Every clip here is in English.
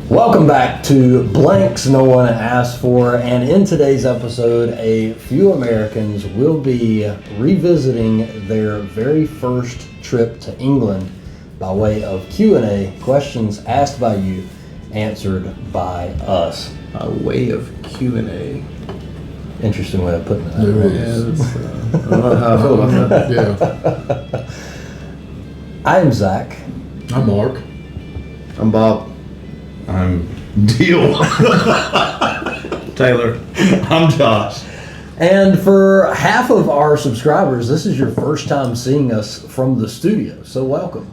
Welcome back to Blanks No One Asked For, and in today's episode, a few Americans will be revisiting their very first trip to England by way of Q&A, questions asked by you, answered by us. By way of Q&A. Interesting way of putting it. There is. I don't know how I feel about that. Yeah. I am Zach. I'm Mark. I'm Bob. I'm Deal. Taylor. I'm Josh. And for half of our subscribers, this is your first time seeing us from the studio, so welcome.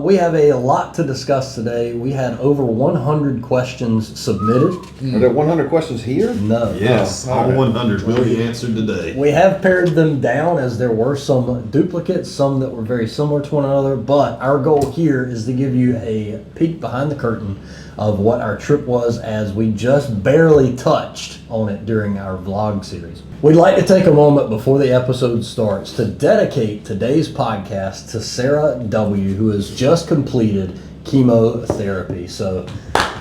We have a lot to discuss today. We had over 100 questions submitted. Are there 100 questions here? No. Yes, Oh, all okay. 100 will be answered today. We have pared them down as there were some duplicates, some that were very similar to one another, but our goal here is to give you a peek behind the curtain of what our trip was, as we just barely touched on it during our vlog series. We'd like to take a moment before the episode starts to dedicate today's podcast to Sarah W., who has just completed chemotherapy. So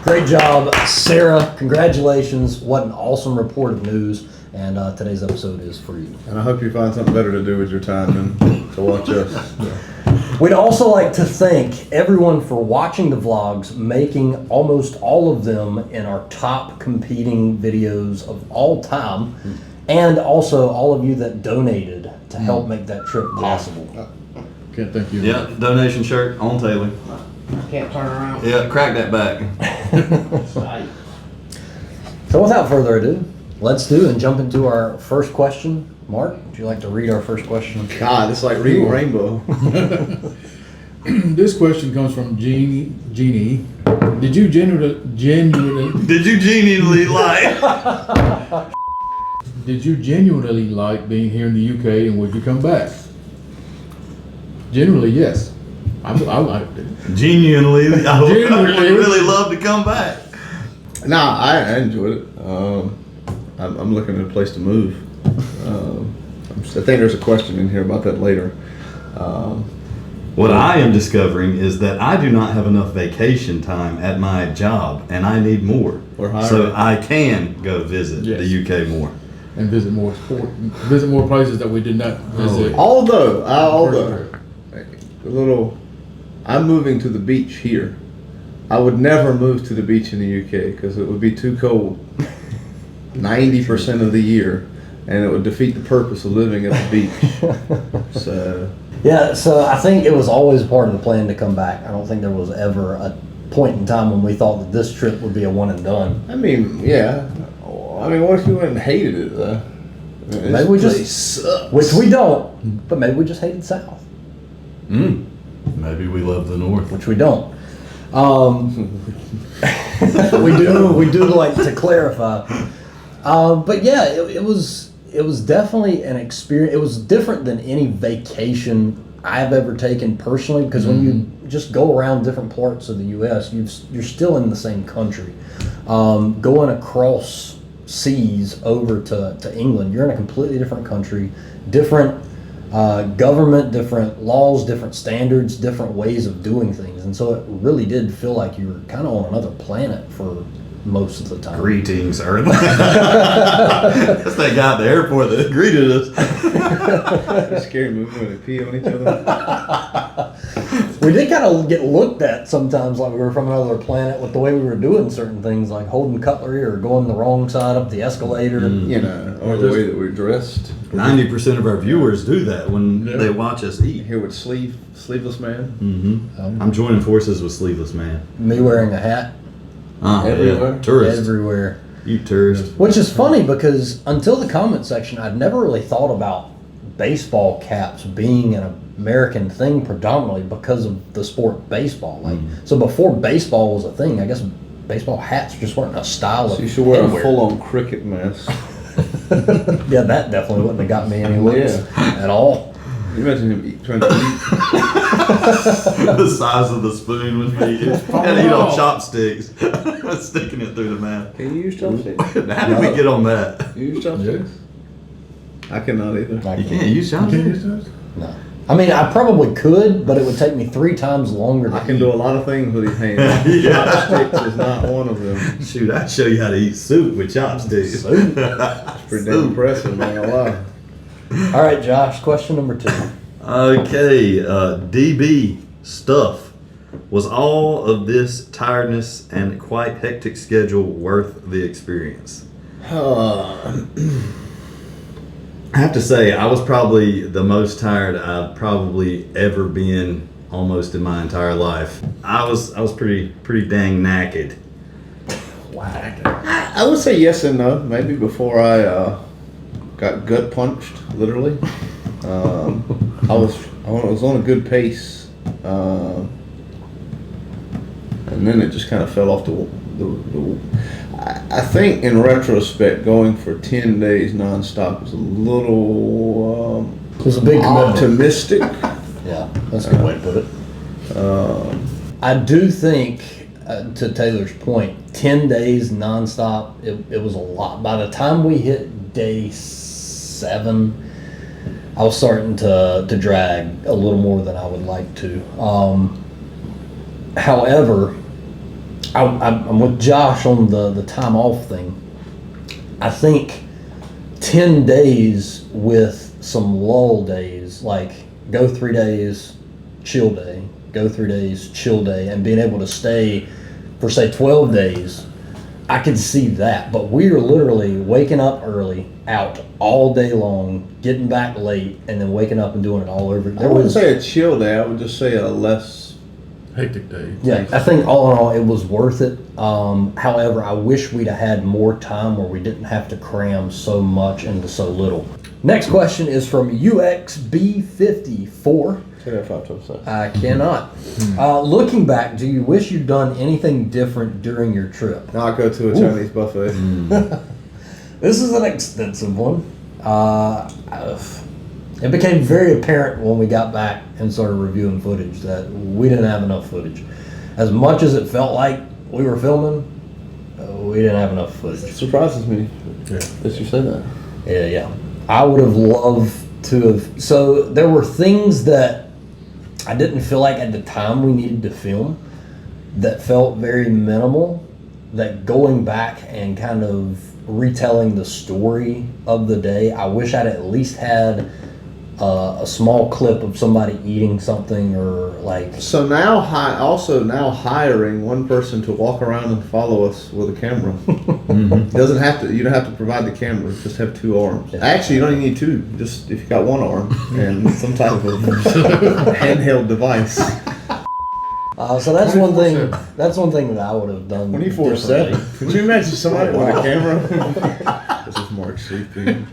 great job, Sarah. Congratulations. What an awesome report of news. And today's episode is for you. And I hope you find something better to do with your time than to watch us. We'd also like to thank everyone for watching the vlogs, making almost all of them in our top competing videos of all time, and also all of you that donated to help make that trip possible. Can't thank you. Yeah, donation shirt on Taylor. Can't turn around. Yeah, crack that back. So without further ado, let's do and jump into our first question. Mark, would you like to read our first question? God, it's like reading Rainbow. This question comes from Jeannie. Did you genuinely Did you genuinely lie? did you genuinely like being here in the UK, and would you come back? Generally, yes. I liked it. Genuinely, I would Genuinely. really love to come back. Nah, I enjoyed it. I'm looking at a place to move. I think there's a question in here about that later. What I am discovering is that I do not have enough vacation time at my job, and I need more. We're hiring. So I can go visit Yes. the UK more. And visit more places that we did not visit. Although, I'm moving to the beach here. I would never move to the beach in the UK because it would be too cold 90% of the year, and it would defeat the purpose of living at the beach. So, Yeah, so I think it was always part of the plan to come back. I don't think there was ever a point in time when we thought that this trip would be a one and done. I mean, yeah. I mean, what if you went and hated it though? Maybe we just, sucks. which we don't, but maybe we just hated South, Maybe we love the North. which we don't. We do like to clarify. But yeah, it was definitely an experience. It was different than any vacation I've ever taken personally, because when you just go around different parts of the U.S., you're still in the same country. Going across seas over to England, you're in a completely different country, different government, different laws, different standards, different ways of doing things. And so it really did feel like you were kind of on another planet for most of the time. Greetings, Earth. That's that guy at the airport that greeted us. It's a scary movie when they pee on each other. We did kind of get looked at sometimes like we were from another planet with the way we were doing certain things, like holding cutlery or going the wrong side up the escalator. You know, or the way that we're dressed. 90% of our viewers do that when they watch us eat. Here with sleeveless man. Mm-hmm. I'm joining forces with Sleeveless Man. Me wearing a hat Everywhere? Yeah. Tourist. everywhere. You tourist. Which is funny because until the comment section, I'd never really thought about baseball caps being an American thing predominantly because of the sport baseball. Like, so before baseball was a thing, I guess baseball hats just weren't a style. So you should wear anywhere. a full-on cricket mask. Yeah, that definitely wouldn't have got me any looks at all. You imagine him trying to eat. The size of the spoon would be. And eat on chopsticks. Sticking it through the mouth. Can you use chopsticks? How did we get on that? You use chopsticks? I cannot either. Like, You can't use chopsticks? No. I mean, I probably could, but it would take me 3 times longer to I can eat. do a lot of things with these hands. Yeah. Chopsticks is not one of them. Shoot, I'd show you how to eat soup with chopsticks. Soup. Pretty damn impressive, man. I lie. All right, Josh, question number 2. Okay, DB stuff. Was all of this tiredness and quite hectic schedule worth the experience? I have to say, I was probably the most tired I've probably ever been almost in my entire life. I was pretty dang knackered. Wow. I would say yes and no. Maybe before I got gut punched, literally. I was on a good pace, and then it just kind of fell off the. I think in retrospect, going for 10 days nonstop was a little It was a big commitment. optimistic. Yeah, that's a good way to put it. I do think, to Taylor's point, 10 days nonstop, it was a lot. By the time we hit day 7, I was starting to drag a little more than I would like to. However, I'm with Josh on the time off thing. I think 10 days with some lull days, like go 3 days, chill day, go 3 days, chill day, and being able to stay for say 12 days, I could see that. But we are literally waking up early, out all day long, getting back late, and then waking up and doing it all over. I wouldn't say a chill day. I would just say a less. Hectic day. Yeah, I think all in all, it was worth it. However, I wish we'd have had more time where we didn't have to cram so much into so little. Next question is from UXB54. Say that 5 times fast. I cannot. Looking back, do you wish you'd done anything different during your trip? Now I go to a Chinese buffet. This is an extensive one. It became very apparent when we got back and started reviewing footage that we didn't have enough footage. As much as it felt like we were filming, we didn't have enough It footage. surprises me that you say that. Yeah. I would have loved to have. So there were things that I didn't feel like at the time we needed to film that felt very minimal, that going back and kind of retelling the story of the day, I wish I'd at least had a small clip of somebody eating something or like. So now, now hiring one person to walk around and follow us with a camera. Doesn't have to. You don't have to provide the camera. Just have 2 arms. Yeah. Actually, you don't even need 2. Just if you got 1 arm and some type of handheld device. So that's one thing. 24/7. That's one thing that I would have done. 24/7. differently. Could you imagine somebody with a camera? This is Mark sleeping.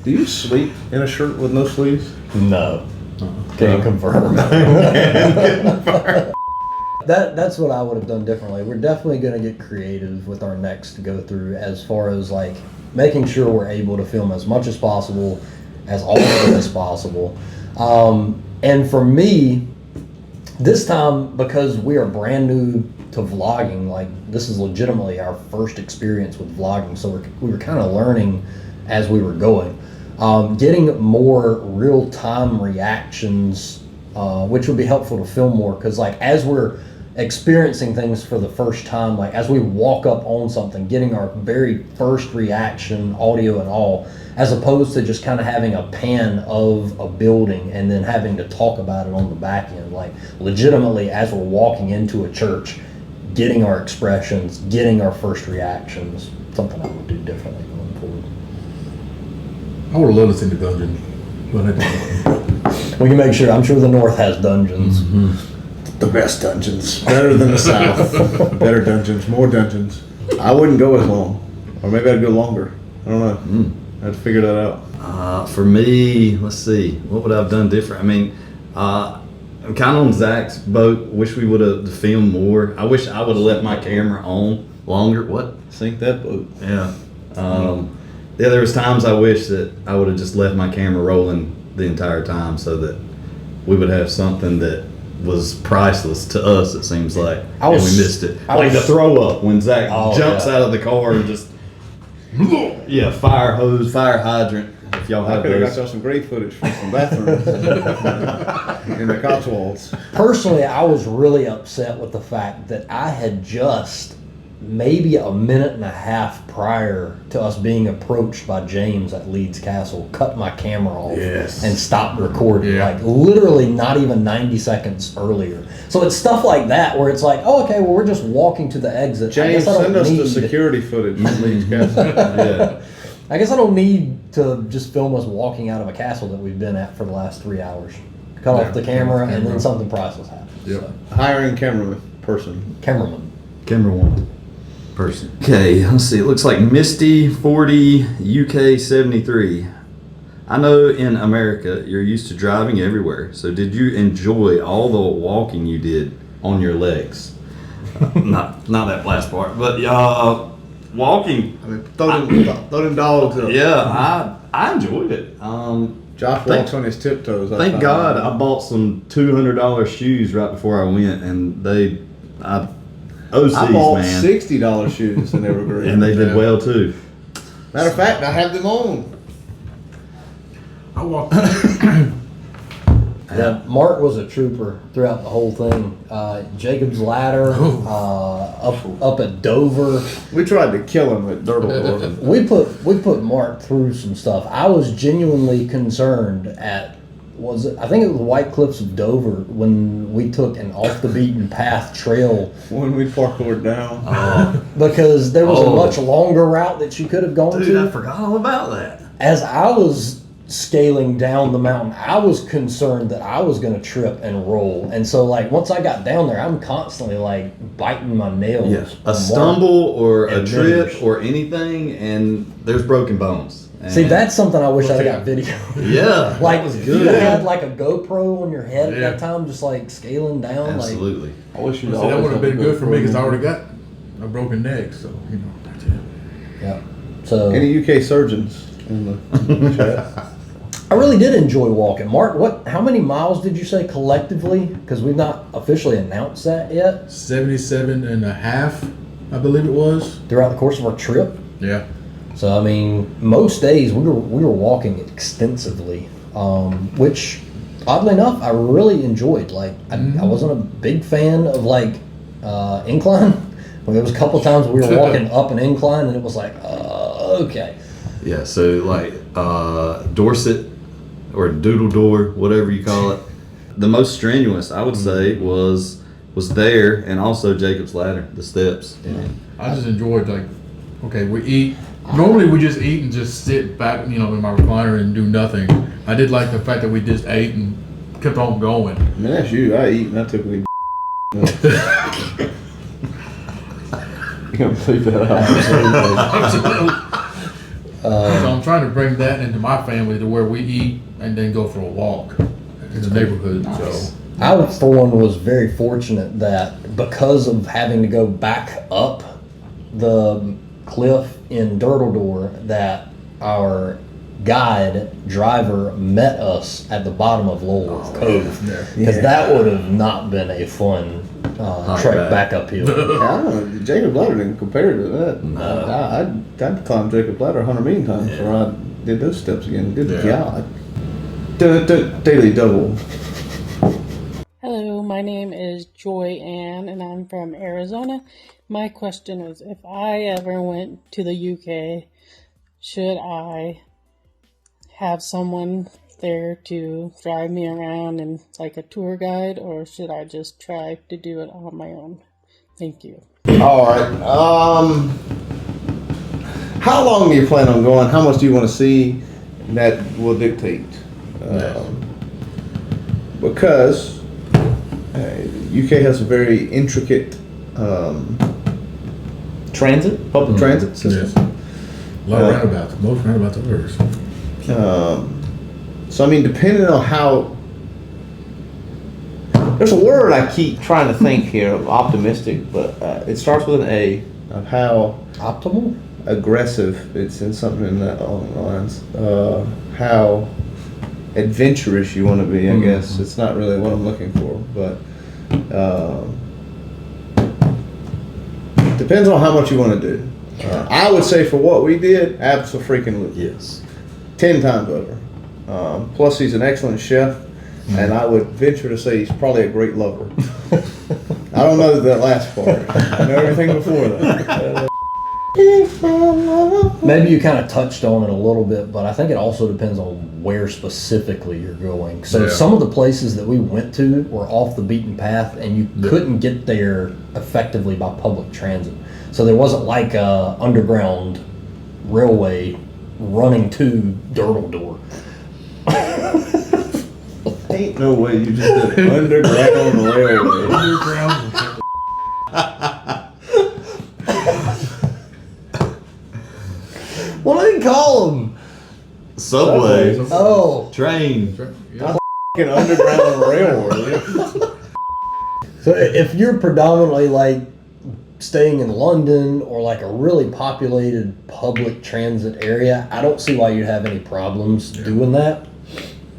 Do you sleep in a shirt with no sleeves? No, can't confirm. That's what I would have done differently. We're definitely going to get creative with our next go through as far as like making sure we're able to film as much as possible, as often as possible. And for me, this time, because we are brand new to vlogging, like this is legitimately our first experience with vlogging, so we were kind of learning as we were going. Getting more real-time reactions, which would be helpful to film more, because like as we're experiencing things for the first time, like as we walk up on something, getting our very first reaction, audio and all, as opposed to just kind of having a pan of a building and then having to talk about it on the back end. Like legitimately, as we're walking into a church, getting our expressions, getting our first reactions, something I would do differently going forward. I would have loved to see the dungeon. But I didn't. We can make sure. I'm sure the North has dungeons. The best dungeons. Better than the South. Better dungeons. More dungeons. I wouldn't go as long. Or maybe I'd go longer. I don't know. I'd figure that out. For me, let's see, what would I have done different? I mean, I'm kind of on Zach's boat. Wish we would have filmed more. I wish I would have left my camera on longer. What? Sink that boat. Yeah. Yeah, there was times I wish that I would have just left my camera rolling the entire time so that we would have something that was priceless to us, it seems like. And we missed it. Like the throw up when Zach jumps out of the car and just, yeah, fire hose, fire hydrant. y'all I have could have got those. y'all some great footage from some bathrooms in the Cotswolds. Personally, I was really upset with the fact that I had just maybe a minute and a half prior to us being approached by James at Leeds Castle, cut my camera off Yes. and stopped recording. Yeah. Like literally not even 90 seconds earlier. So it's stuff like that where it's like, oh, okay, well, we're just walking to the exit. James, I send us the need- security footage from Leeds Castle. Yeah. I guess I don't need to just film us walking out of a castle that we've been at for the last 3 hours. Cut off the camera and then something priceless happens. Yep. So, Hiring cameraman person. cameraman. Camera one person. Okay, let's see. It looks like Misty 40 UK 73. I know in America you're used to driving everywhere. So did you enjoy all the walking you did on your legs? Not that last part, but walking. I mean, throw them dogs up. Yeah, I enjoyed it. Josh walks on his tiptoes. Thank God I bought some $200 shoes right before I went, and OCs, I bought man. $60 shoes and they were great. And they did well too. Matter of fact, I have them on. I walked. Yeah, Mark was a trooper throughout the whole thing. Jacob's Ladder, up at Dover. We tried to kill him at Dirtle. We put Mark through some stuff. I was genuinely concerned at I think it was the White Cliffs of Dover when we took an off the beaten path trail When we parkoured down. because there was Oh. a much longer route that you could have gone Dude, I to. forgot all about that. As I was scaling down the mountain, I was concerned that I was going to trip and roll. And so, like, once I got down there, I'm constantly, like, biting my nails. Yes. on A stumble or a and trip moves. or anything, and there's broken bones. See, And- that's something I wish I got video. Yeah, Like, that was you good. had, like, a GoPro on your head at Yeah. that time, just, like, scaling down. Absolutely. I wish you'd So that would have been good for me because I already got a broken neck. So you know. That's it. Like, yeah. So, Any UK surgeons in the chat? I really did enjoy walking. Mark, how many miles did you say collectively? Because we've not officially announced that yet. 77 and a half, I believe it was. Throughout the course of our trip. Yeah. So I mean, most days we were walking extensively, which oddly enough I really enjoyed. Like I wasn't a big fan of like incline. Well, there was a couple of times we were walking up an incline and it was like okay. Yeah, so like Dorset or Doodle Door, whatever you call it. The most strenuous, I would say, was there, and also Jacob's Ladder, the steps. I just enjoyed like, okay, we eat. Normally we just eat and just sit back, you know, in my recliner and do nothing. I did like the fact that we just ate and kept on going. I mean, that's you. I eat and I typically. You gotta bleep that out. So I'm trying to bring that into my family to where we eat and then go for a walk in the neighborhood. So I, for one, was very fortunate that because of having to go back up the cliff in Door, that our driver met us at the bottom of Lowell Cove. Because that would have not been a fun trek back uphill. I don't know. Jacob Ladder didn't compare to that. No. I'd climbed Jacob Ladder 100 million times before I did those steps again. Good Yeah. God. Daily double. Hello, my name is Joy Ann and I'm from Arizona. My question is, if I ever went to the UK, should I have someone there to drive me around and like a tour guide, or should I just try to do it on my own? Thank you. All right. How long do you plan on going? How much do you want to see? That will dictate. Because UK has a very intricate public transit system. yes, a lot of roundabouts. Most roundabouts are worse. So I mean, depending on how, there's a word I keep trying to think here of optimistic, but it starts with an A, of how Optimal? aggressive, it's in something in that lines, how adventurous you want to be, I guess. It's not really what I'm looking for, but depends on how much you want to do. I would say for what we did, absolutely. Yes. 10 times over. Plus, he's an excellent chef, and I would venture to say he's probably a great lover. I don't know that last part. I know everything before that. Maybe you kind of touched on it a little bit, but I think it also depends on where specifically you're going. So some of the places that we went to were off the beaten path, and you couldn't get there effectively by public transit. So there wasn't like a underground railway running to Dirtledore. Ain't no way you just did underground railway. Underground. What do they call them? Subway. Oh. Train. Yeah. Fucking underground railway. So if you're predominantly like staying in London or like a really populated public transit area, I don't see why you'd have any problems doing that.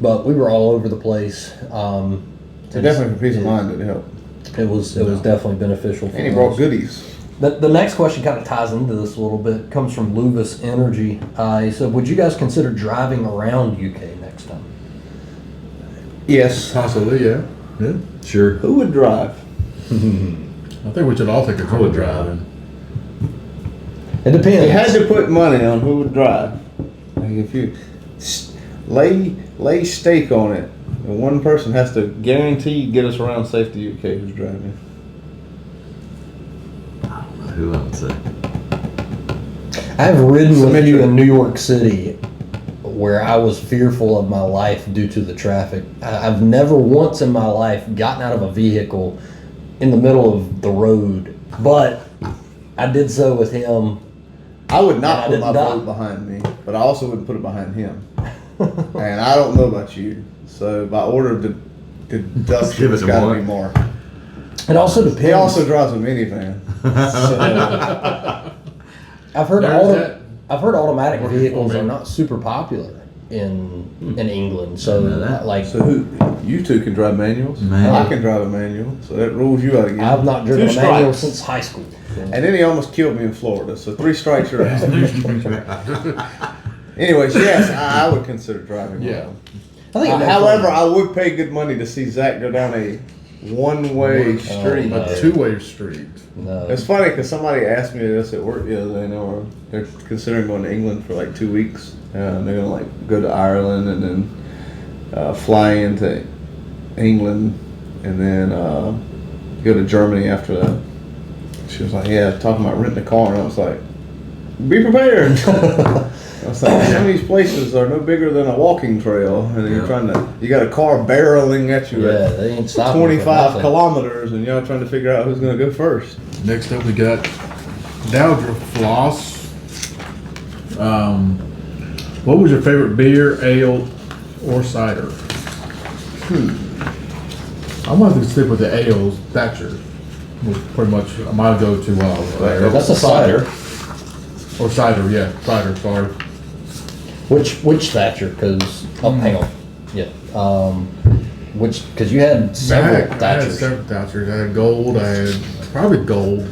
But we were all over the place. So definitely for peace of mind, didn't help. It was definitely beneficial. For And he us. brought goodies. The next question kind of ties into this a little bit. It comes from Luvis Energy. He said, would you guys consider driving around UK next time? Yes. Possibly, yeah. Yeah. Sure. Who would drive? I think we should all take control of driving. It depends. You had to put money on who would drive. Like if you lay stake on it, and one person has to guarantee get us around safe to UK who's driving. Who I would say? I've ridden with you in New York City where I was fearful of my life due to the traffic. I've never once in my life gotten out of a vehicle in the middle of the road, but I did so with him. I would not And I put my did not. boat behind me, but I also wouldn't put it behind him. And I don't know about you, so by order of deduction, Give it it's to got to Mark. be Mark. It also depends. He also drives a minivan. So, I've heard There's that. I've heard automatic Working vehicles for are me. not super popular in England. So know that. like so who? You two can drive manuals. Man. I can drive a manual, so that rules you out again. I've not driven 2 a manual strikes. since high school. And then he almost killed me in Florida, so 3 strikes you're out. Anyways, yes, I would consider driving. Yeah. around. I think it makes However, sense. I would pay good money to see Zach go down a one-way street. no. A two-way street. No. It's funny because somebody asked me this at work the other day. Know they're considering going to England for like 2 weeks. They're gonna like go to Ireland and then fly into England and then go to Germany after that. She was like, "Yeah, talking about renting a car," and I was like, "Be prepared." I was like, "Some of these places are no bigger than a walking trail, and you're you got a car barreling at you Yeah, at they ain't stopping. for 25 nothing. kilometers, and you're trying to figure out who's gonna go first." Next up, we got Dowdra Floss. What was your favorite beer, ale, or cider? I'm going to stick with the ales. Thatcher was pretty much my go-to. That's a cider. Or cider, yeah, cider. Sorry. Which Thatcher? Because hang on, yeah. Because you had several I had Thatchers. several Thatchers. I had gold. I had probably gold.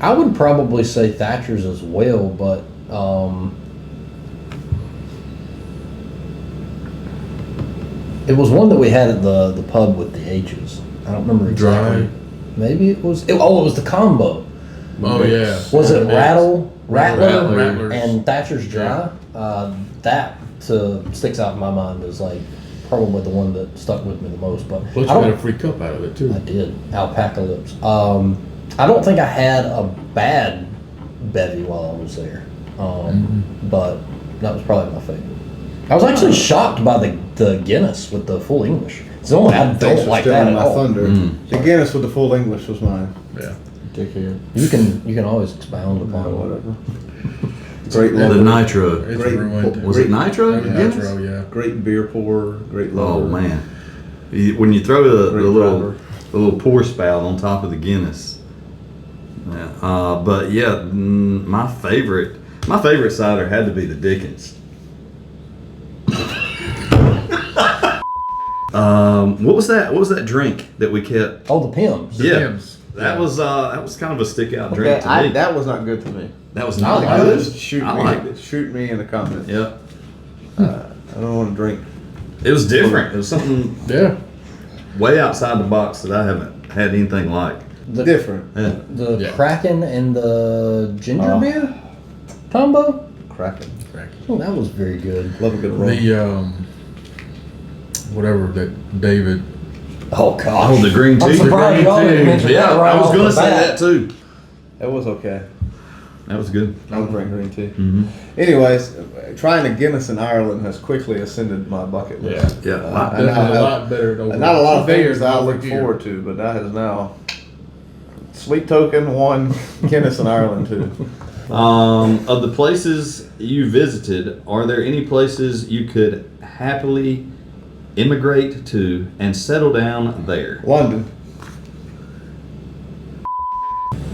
I would probably say Thatcher's as well, but it was one that we had at the pub with the H's. I don't remember exactly. Dry. Maybe it was. It was the combo. Oh yeah. Was it Rattler, Rattlers. and Thatcher's Dry? That sticks out in my mind as like probably the one that stuck with me the most. But Plus, you I got a don't- free cup out of it too. I did. Alpaca lips. I don't think I had a bad bevy while I was there, but that was probably my favorite. I was actually shocked by the Guinness with the full English. It's the only I Thanks don't for like that stealing at my all. thunder. The Guinness with the full English was mine. Yeah. Dickhead. You can always expound upon it. Whatever. Great The lover. nitro. It's Great ruined. Was it nitro? Maybe Guinness? Nitro, yeah. Great beer pourer. Great lover. Oh man, when you throw the Great little driver. pour spout on top of the Guinness. Yeah, but yeah, my favorite cider had to be the Dickens. What was that? What was that drink that we kept? Oh, the Pims. Yeah, Pims. that was kind of a stick out drink to me. That was not good to me. That was I not like good. Just shoot me in the comments. Yeah, I don't want to drink. it was different. It was something Yeah. way outside the box that I haven't had anything like. Different. Yeah. The Yeah. Kraken and the ginger beer combo. Cracking. Oh, that was very good. Love a good roll. The whatever that David. Oh gosh. Oh, the green I'm tea. surprised y'all didn't mention Yeah, that right I was off going the to say bat. that too. That was okay. That was good. I would drink green tea. Mm-hmm. Anyways, trying a Guinness in Ireland has quickly ascended my bucket list. Yeah. I now Definitely a have lot better. Over not a lot of there things that I over look here. forward to, but that is now sweet token one, Guinness in Ireland too. Of the places you visited, are there any places you could happily immigrate to and settle down there? London.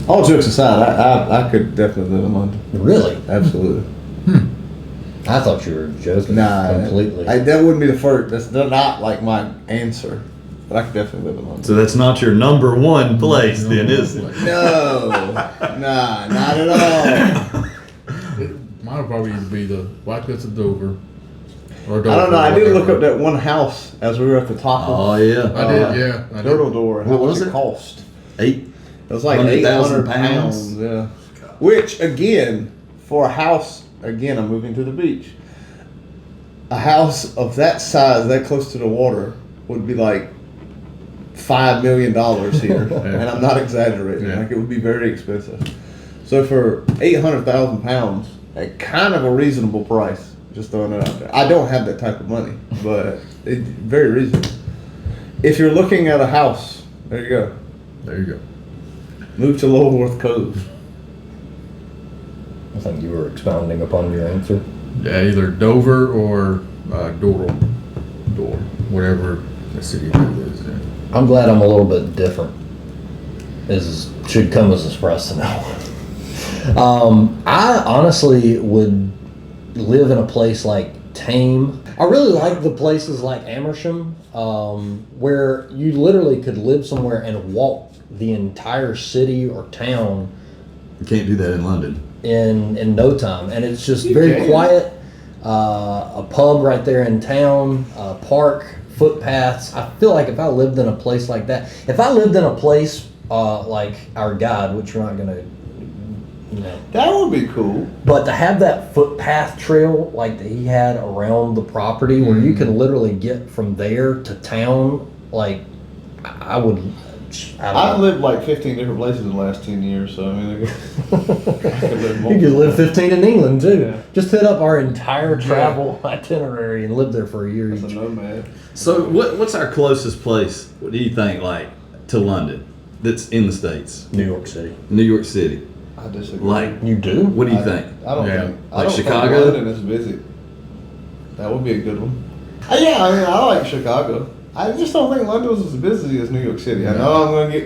All jokes aside, I could definitely live in London. Really? Absolutely. I thought you were joking. Nah, completely. that wouldn't be the first. That's not like my answer, but I could definitely live in London. So that's not your number one place, then, is it? No, nah, not at all. Mine would probably either be the White Cliffs of Dover. Or Dover. I don't know. I did look whatever. up that one house as we were at the top of Oh yeah. I did, yeah. I did. Turtle Door and What how much was it it? cost. 8. It was like 100,000 800 pounds. Yeah. Which again, for a house, again, I'm moving to the beach. A house of that size, that close to the water, would be like $5 million here, and I'm not exaggerating. Yeah. Like it would be very expensive. So for 800,000 pounds, at kind of a reasonable price, just throwing it out there. I don't have that type of money, but it's very reasonable. If you're looking at a house, there you go. There you go. Move to Lulworth Cove. I think you were expounding upon your answer. Yeah, either Dover or Doral. Whatever the city that is in. I'm glad I'm a little bit different. Should come as a surprise to no one. I honestly would live in a place like Tame. I really like the places like Immersion, where you literally could live somewhere and walk the entire city or town You can't do that in London. in no time, and it's just You very can. quiet. A pub right there in town, a park, footpaths. I feel like if I lived in a place like that, if I lived in a place like our guide, which we're not gonna, That would be cool. but to have that footpath trail like that he had around the property, where you can literally get from there to town, like I would. I've lived like 15 different places in the last 10 years, so I mean, I could live You could live 15 in England too. Yeah. Just hit up our entire travel itinerary and live there for a year as a each. nomad. So what's our closest place? What do you think, like, to London that's in the States? New York City. New York City. I disagree. Like, You do? what do you think? I don't Yeah. think. I Like don't Chicago? Think London is busy. That would be a good one. Yeah, I mean, I like Chicago. I just don't think London was as busy as New York City. I know I'm going to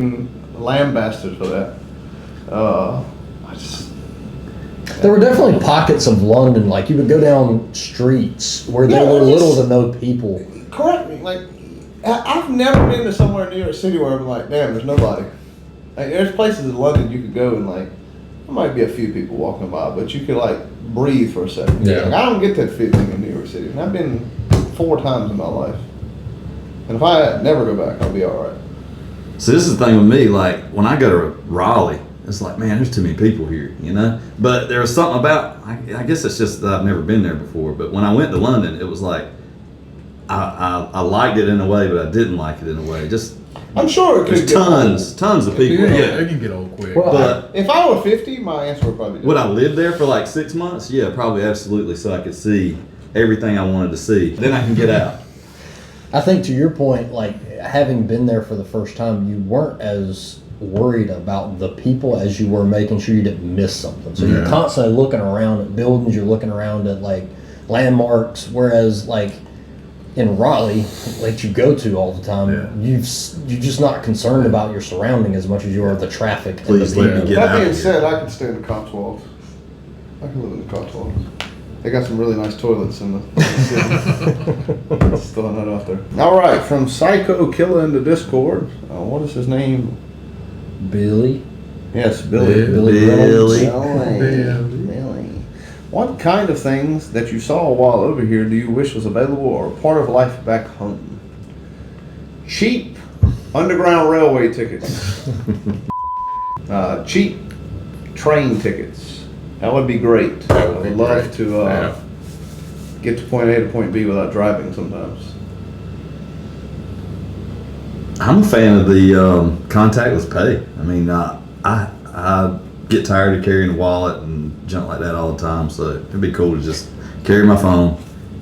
get lambasted for that. I just. There were definitely pockets of London, like you would go down streets where there Yeah, were it's- little to no people. Correct me. Like, I've never been to somewhere in New York City where I'm like, damn, there's nobody. Like, there's places in London you could go and like, there might be a few people walking by, but you could like breathe for a second. Yeah. Like, I don't get that feeling in New York City, and I've been 4 times in my life. And if I never go back, I'll be all right. So this is the thing with me, like, when I go to Raleigh, it's like, man, there's too many people here, you know? But there was something about, I guess it's just that I've never been there before, but when I went to London, it was like, I liked it in a way, but I didn't like it in a way. Just, I'm sure it could there's get tons of people, Yeah, yeah. it can get old quick. Well, But If I were 50, my answer would probably be would I live there for like 6 months? Yeah, probably absolutely, so I could see everything I wanted to see. Then I can get out. I think to your point, like having been there for the first time, you weren't as worried about the people as you were making sure you didn't miss something. So you're Yeah. constantly looking around at buildings, you're looking around at like landmarks, whereas like in Raleigh, that you go to all the time, Yeah. you're just not concerned about your surrounding as much as you are the traffic. and Please the let me people. get That out being of said, here. I can stay in the Cotswolds. I can live in the Cotswolds. They got some really nice toilets in the city. Just throwing that out there. All right, from Psycho Killer into Discord. What is his name? Billy. Yes, Billy. Billy. Billy. What kind of things that you saw while over here do you wish was available or a part of life back home? Cheap Underground Railway tickets. Cheap train tickets. That would be great. I would love to get to point A to point B without driving sometimes. I'm a fan of the contactless pay. I mean, I get tired of carrying a wallet and junk like that all the time, so it'd be cool to just carry my phone.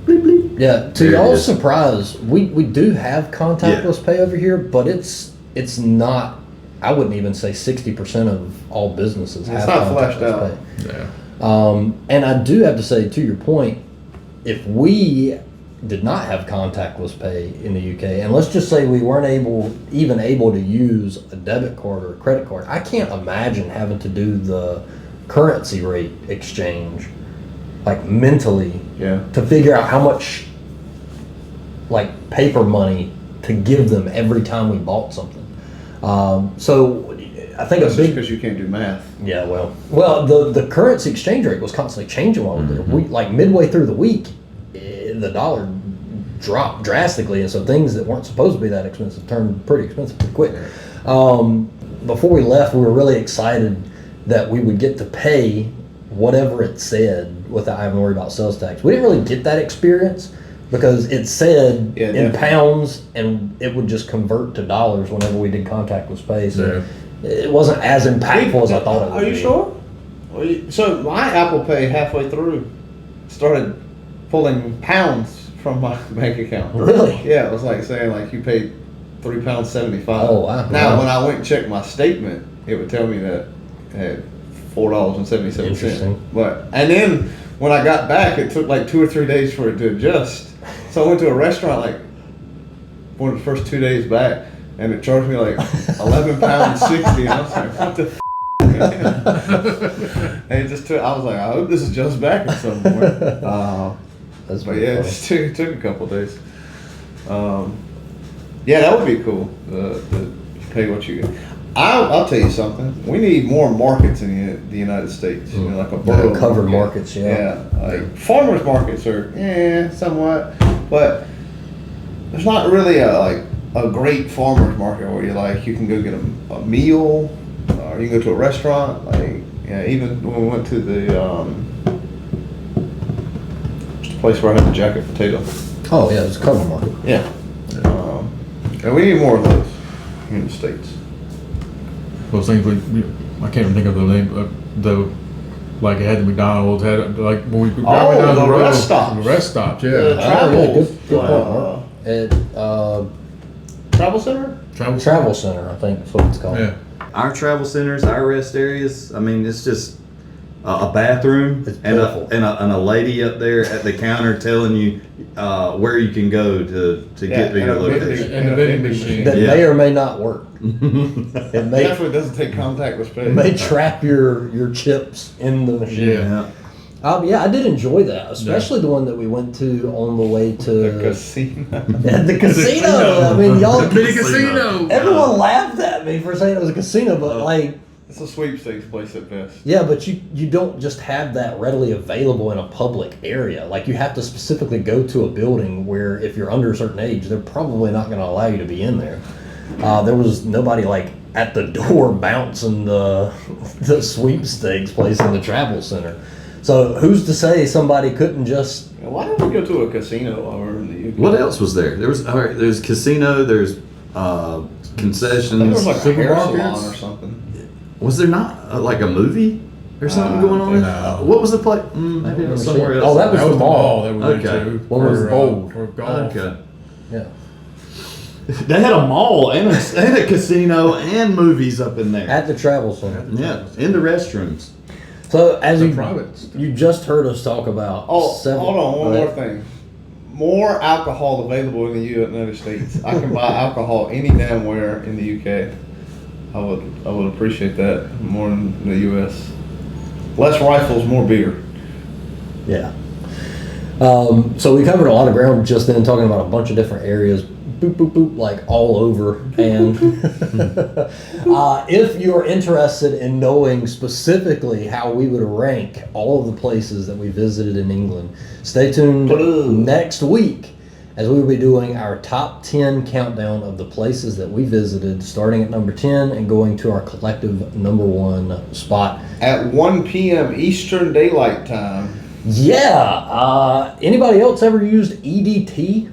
Bleep, bleep. Yeah, to y'all's surprise, we do have contactless pay over here, but it's not. I wouldn't even say 60% of all businesses have not flashed out. pay. Yeah. And I do have to say, to your point, if we did not have contactless pay in the UK, and let's just say we weren't even able to use a debit card or a credit card, I can't imagine having to do the currency rate exchange, like mentally, to figure out how much like paper money to give them every time we bought something. So I think That's a big because you can't do math. Yeah, well, the currency exchange rate was constantly changing while we were there. We like midway through the week, the dollar dropped drastically, and so things that weren't supposed to be that expensive turned pretty expensive pretty quick. Before we left, we were really excited that we would get to pay whatever it said without having to worry about sales tax. We didn't really get that experience because it said in pounds, and it would just convert to dollars whenever we did contactless pay. So it wasn't as impactful as I thought it would be. Are you sure? So my Apple Pay halfway through started pulling pounds from my bank account. Really? Yeah, it was like saying like you paid £3.75. Oh, wow. Now when I went and checked my statement, it would tell me that it had $4.77. Interesting. And then when I got back, it took like 2 or 3 days for it to adjust. So I went to a restaurant like one of the first 2 days back, and it charged me like £11.60, and I was like, what the and it just took, I was like, I hope this is just back at some point. That's But yeah, it took a couple of days. Yeah, that would be cool. To pay what you get. I'll tell you something. We need more markets in the United States. You know, like a borough covered market. markets. Yeah. Like farmers markets are somewhat, but there's not really a great farmers market where you can go get a meal, or you can go to a restaurant. Even when we went to the place where I had the jacket potato. Oh yeah, it's a covered market. Yeah. And we need more of those here in the States. Those things I can't even think of the name. Like it had the McDonald's, had like when we grabbed down the road. Rest stops. The rest stops, yeah. Travel center? Travel center, I think that's what it's called. Yeah. Our travel centers, our rest areas, I mean, it's just a bathroom and a lady up there at the counter telling you where you can go to get to your location. And the vending machine. That may or may not work. It may Definitely doesn't take contactless pay. It may trap your chips in the machine. Yeah. I did enjoy that, especially the one that we went to on the way to the casino. the casino. I mean, y'all, The mini casino. everyone laughed at me for saying it was a casino, but like, It's a sweepstakes place at best. yeah, but you don't just have that readily available in a public area. Like, you have to specifically go to a building where if you're under a certain age, they're probably not going to allow you to be in there. There was nobody like at the door bouncing the sweepstakes place in the travel center. So who's to say somebody couldn't just? Why don't we go to a casino over in the UK? What else was there? There's casino. There's concessions. There was like a hair Supermarkets? salon or something. Was there not like a movie or something going on? No. What was the place? Maybe it was somewhere else. Oh, that was That was the the mall. mall that we went Okay. to. What was old? For golf. Okay. Yeah. They had a mall and a casino and movies up in there. At the travel center. Yeah, in the restrooms. So as The you private. you just heard us talk about. Oh, several, hold on, one right? more thing. More alcohol available in the United States. I can buy alcohol any damn where in the UK. I would appreciate that more than the US. Less rifles, more beer. Yeah. So we covered a lot of ground just then, talking about a bunch of different areas, boop, boop, boop, like all over. And if you're interested in knowing specifically how we would rank all of the places that we visited in England, stay tuned next week as we will be doing our top 10 countdown of the places that we visited, starting at number 10 and going to our collective number 1 spot. At 1 p.m. Eastern Daylight Time. Yeah. Anybody else ever used EDT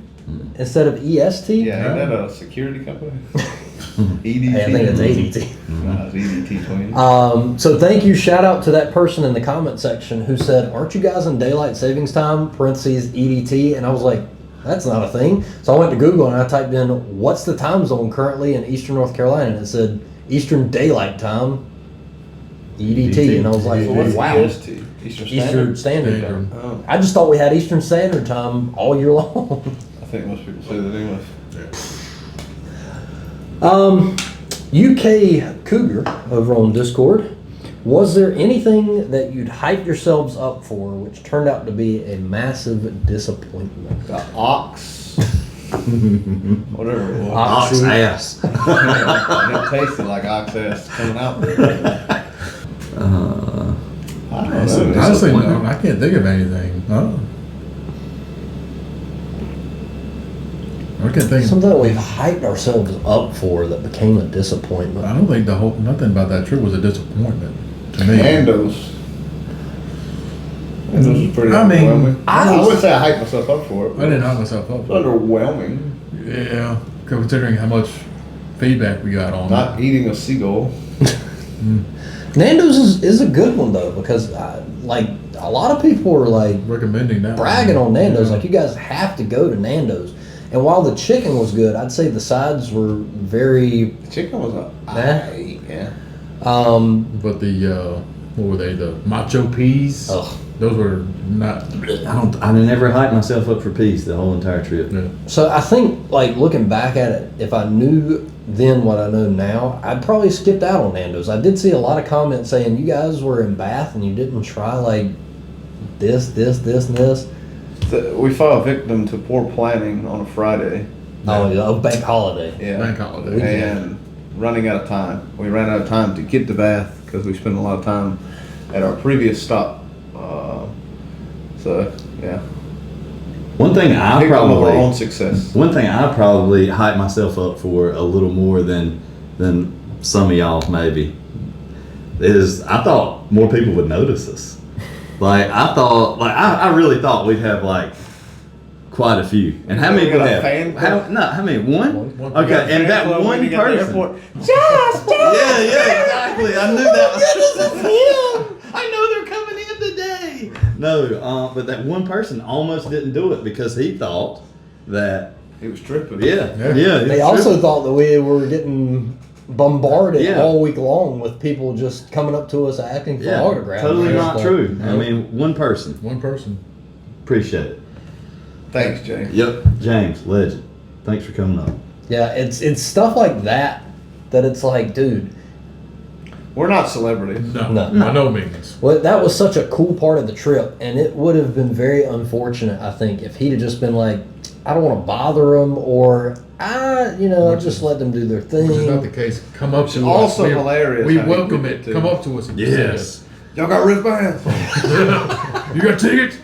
instead of EST? Yeah, ain't that a security company? EDT? Hey, I think it's ADT. No, it's EDT 20. So thank you. Shout out to that person in the comment section who said, aren't you guys in daylight savings time, parentheses EDT? And I was like, that's not a thing. So I went to Google and I typed in, what's the time zone currently in Eastern North Carolina? And it said Eastern Daylight Time, EDT. And I was like, So what's wow. EST? Eastern Standard? Time. Oh, I just thought we had Eastern Standard Time all year long. I think most people say that English. UK Cougar over on Discord. Was there anything that you'd hyped yourselves up for which turned out to be a massive disappointment? The ox. Whatever it was. Ox ass. And it tasted like ox ass coming out. I don't know. Honestly, no, I can't think of anything. No. I can't think of Something that we've hyped ourselves up for that became a disappointment. I don't think nothing about that trip was a disappointment to me. Nando's. Nando's was pretty I mean, underwhelming. I wouldn't say I hyped myself up for it. I didn't hype myself up It's for it. underwhelming. Yeah, considering how much feedback we got on Not eating a seagull. Nando's is a good one though, because like a lot of people were like recommending that. bragging on Nando's, Yeah. like you guys have to go to Nando's. And while the chicken was good, I'd say the sides were very. The chicken was a yeah. But the what were they? The macho peas. Ugh. Those were not. I never hyped myself up for peace the whole entire trip. Yeah. So I think, like looking back at it, if I knew then what I know now, I'd probably skipped out on Nando's. I did see a lot of comments saying you guys were in Bath and you didn't try like this, and this. We fell victim to poor planning on a Friday. Oh, yeah, a bank holiday. Yeah. Bank holiday. And running out of time. We ran out of time to get to Bath because we spent a lot of time at our previous stop. So yeah. One thing I Picked on our own probably success. hyped myself up for a little more than some of y'all maybe is I thought more people would notice us. Like I really thought we'd have like quite a few. And how many We would got a have? fan club? How many? One? One. We got a Okay, fan and that club when one you got to the person. airport. Yeah, exactly. I knew that. I know they're coming in today. No, but that one person almost didn't do it because he thought that. He was tripping. Yeah. They also thought that we were getting bombarded Yeah. all week long with people just coming up to us asking for autographs. Totally and not stuff. true. I mean, one person. One person. Appreciate it. Thanks, Jay. Yep. James, legend. Thanks for coming up. Yeah, it's stuff like that it's like, dude. We're not celebrities. No, No. by no means. Well, that was such a cool part of the trip, and it would have been very unfortunate, I think, if he'd have just been like, I don't want to bother them, or just let them do their thing. Which is not the case. Come up to us. Also hilarious We how he welcome did it. it, too. Come up to us and Yes. Y'all got wristbands? You got tickets?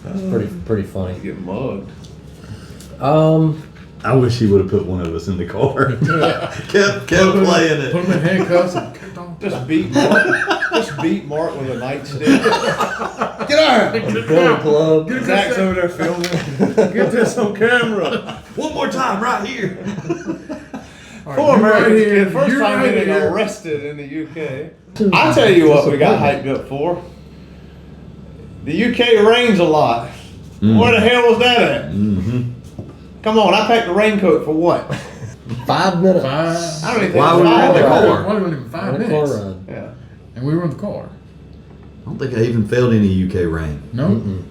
That's pretty funny. You get mugged. I wish he would have put one of us in the car. kept playing it. Put them in handcuffs and kept on. Just beat Mark with a nightstick. Get out! Film club. Zach's over there filming. Get this on camera. One more time, right here. Poor American kid. First You're time right getting here. arrested in the UK. I'll tell you what we got hyped up for. The UK rains a lot. Where the hell was that at? Mm-hmm. Come on, I packed a raincoat for what? 5 minutes. I don't even think Why it was were we in five the minutes. car? Why wasn't even 5 On a car minutes? ride. Yeah. And we were in the car. I don't think I even felt any UK rain. No? Mm-mm.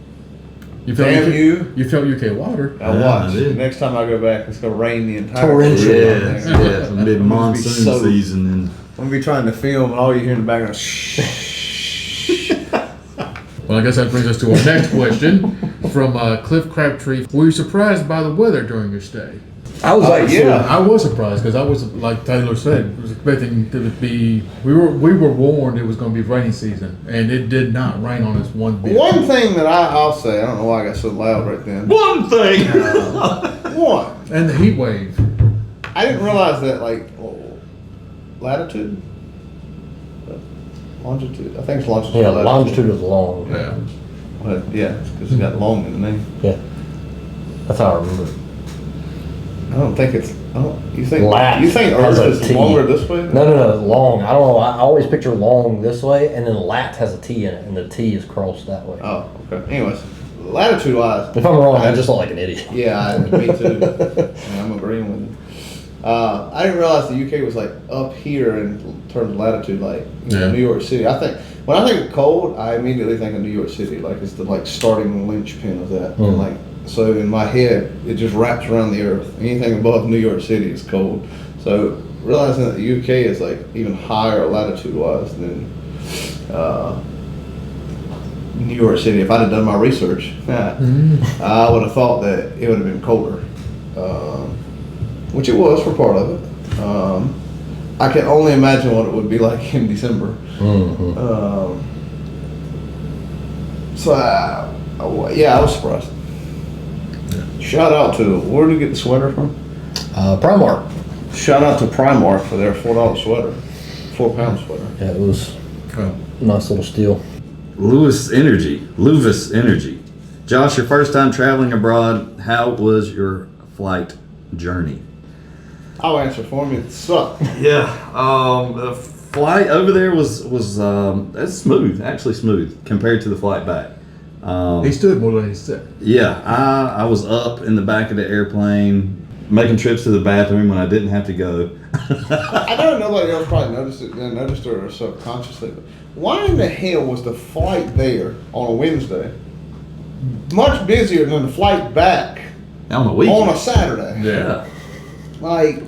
You felt Damn UK, you. You felt UK water. Now Yeah, watch. I did. Next time I go back, it's gonna rain the entire Torrential. time. Yes, mid monsoon soaked. season and I'm gonna be trying to film, and all you hear in the background, shh. Well, I guess that brings us to our next question from Cliff Crabtree. Were you surprised by the weather during your stay? I was I was surprised because I was, like Taylor said, was expecting to be. We were warned it was going to be rainy season, and it did not rain on us one bit. One thing that I'll say, I don't know why I got so loud right then. One thing. One. And the heat wave. I didn't realize that, like, latitude? Longitude? I think it's longitude. Yeah, longitude is long. Yeah. But, yeah, because it's got long in the name. Yeah. That's how I remember it. I don't think it's. You think Lat you think has Earth a is T. longer this way? No, long. I don't know. I always picture long this way, and then lat has a T in it, and the T is crossed that way. Oh, okay. Anyways, latitude wise. If I'm wrong, I just look like an idiot. Yeah, me too. Yeah, I'm agreeing with you. I didn't realize the UK was like up here in terms of latitude, like New York City. I think when I think of cold, I immediately think of New York City, like it's the like starting linchpin of that. And, like so, in my head, it just wraps around the earth. Anything above New York City is cold. So realizing that the UK is like even higher latitude wise than New York City. If I'd have done my research, I would have thought that it would have been colder. Which it was for part of it. I can only imagine what it would be like in December. So, I was surprised. Shout out to, where did you get the sweater from? Primark. Shout out to Primark for their $4 sweater, £4 sweater. Yeah, it was a nice little steal. Lewis Energy. Josh, your first time traveling abroad, how was your flight journey? I'll answer for me. It sucked. Yeah, the flight over there was that's smooth, actually smooth compared to the flight back. He stood more than he said. Yeah, I was up in the back of the airplane, making trips to the bathroom when I didn't have to go. I know nobody else probably noticed it or subconsciously, but why in the hell was the flight there on a Wednesday much busier than the flight back On a weekend. on a Saturday? Yeah. Like,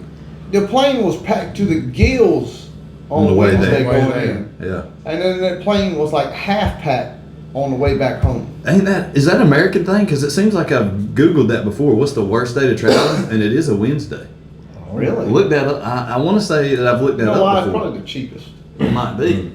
the plane was packed to the gills on the way Wednesday there. going Way there. in. Yeah. And then that plane was like half packed on the way back home. Is that an American thing? Because it seems like I've Googled that before. What's the worst day to travel? And it is a Wednesday. Really? Look that up. I want to say that I've looked that up It's before. probably the cheapest. It might be.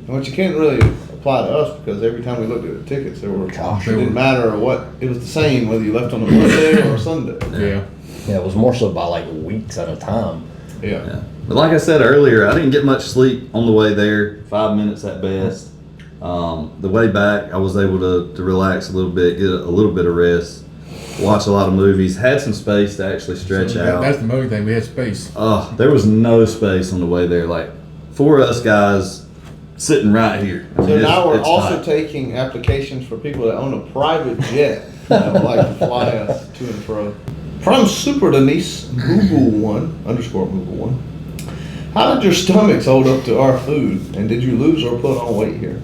Which you can't really apply to us because every time we looked at the tickets, it didn't matter what. It was the same whether you left on a Monday or a Sunday. Yeah. Yeah, it was more so by like weeks at a time. Yeah. But like I said earlier, I didn't get much sleep on the way there. 5 minutes at best. The way back, I was able to relax a little bit, get a little bit of rest, watch a lot of movies, had some space to actually stretch out. That's the main thing. We had space. There was no space on the way there. Like, for us guys sitting right here. I mean, So now we're it's also tight. taking applications for people that own a private jet that would like to fly us to and fro. From Super Denise, Google1_Google1. How did your stomachs hold up to our food? And did you lose or put on weight here?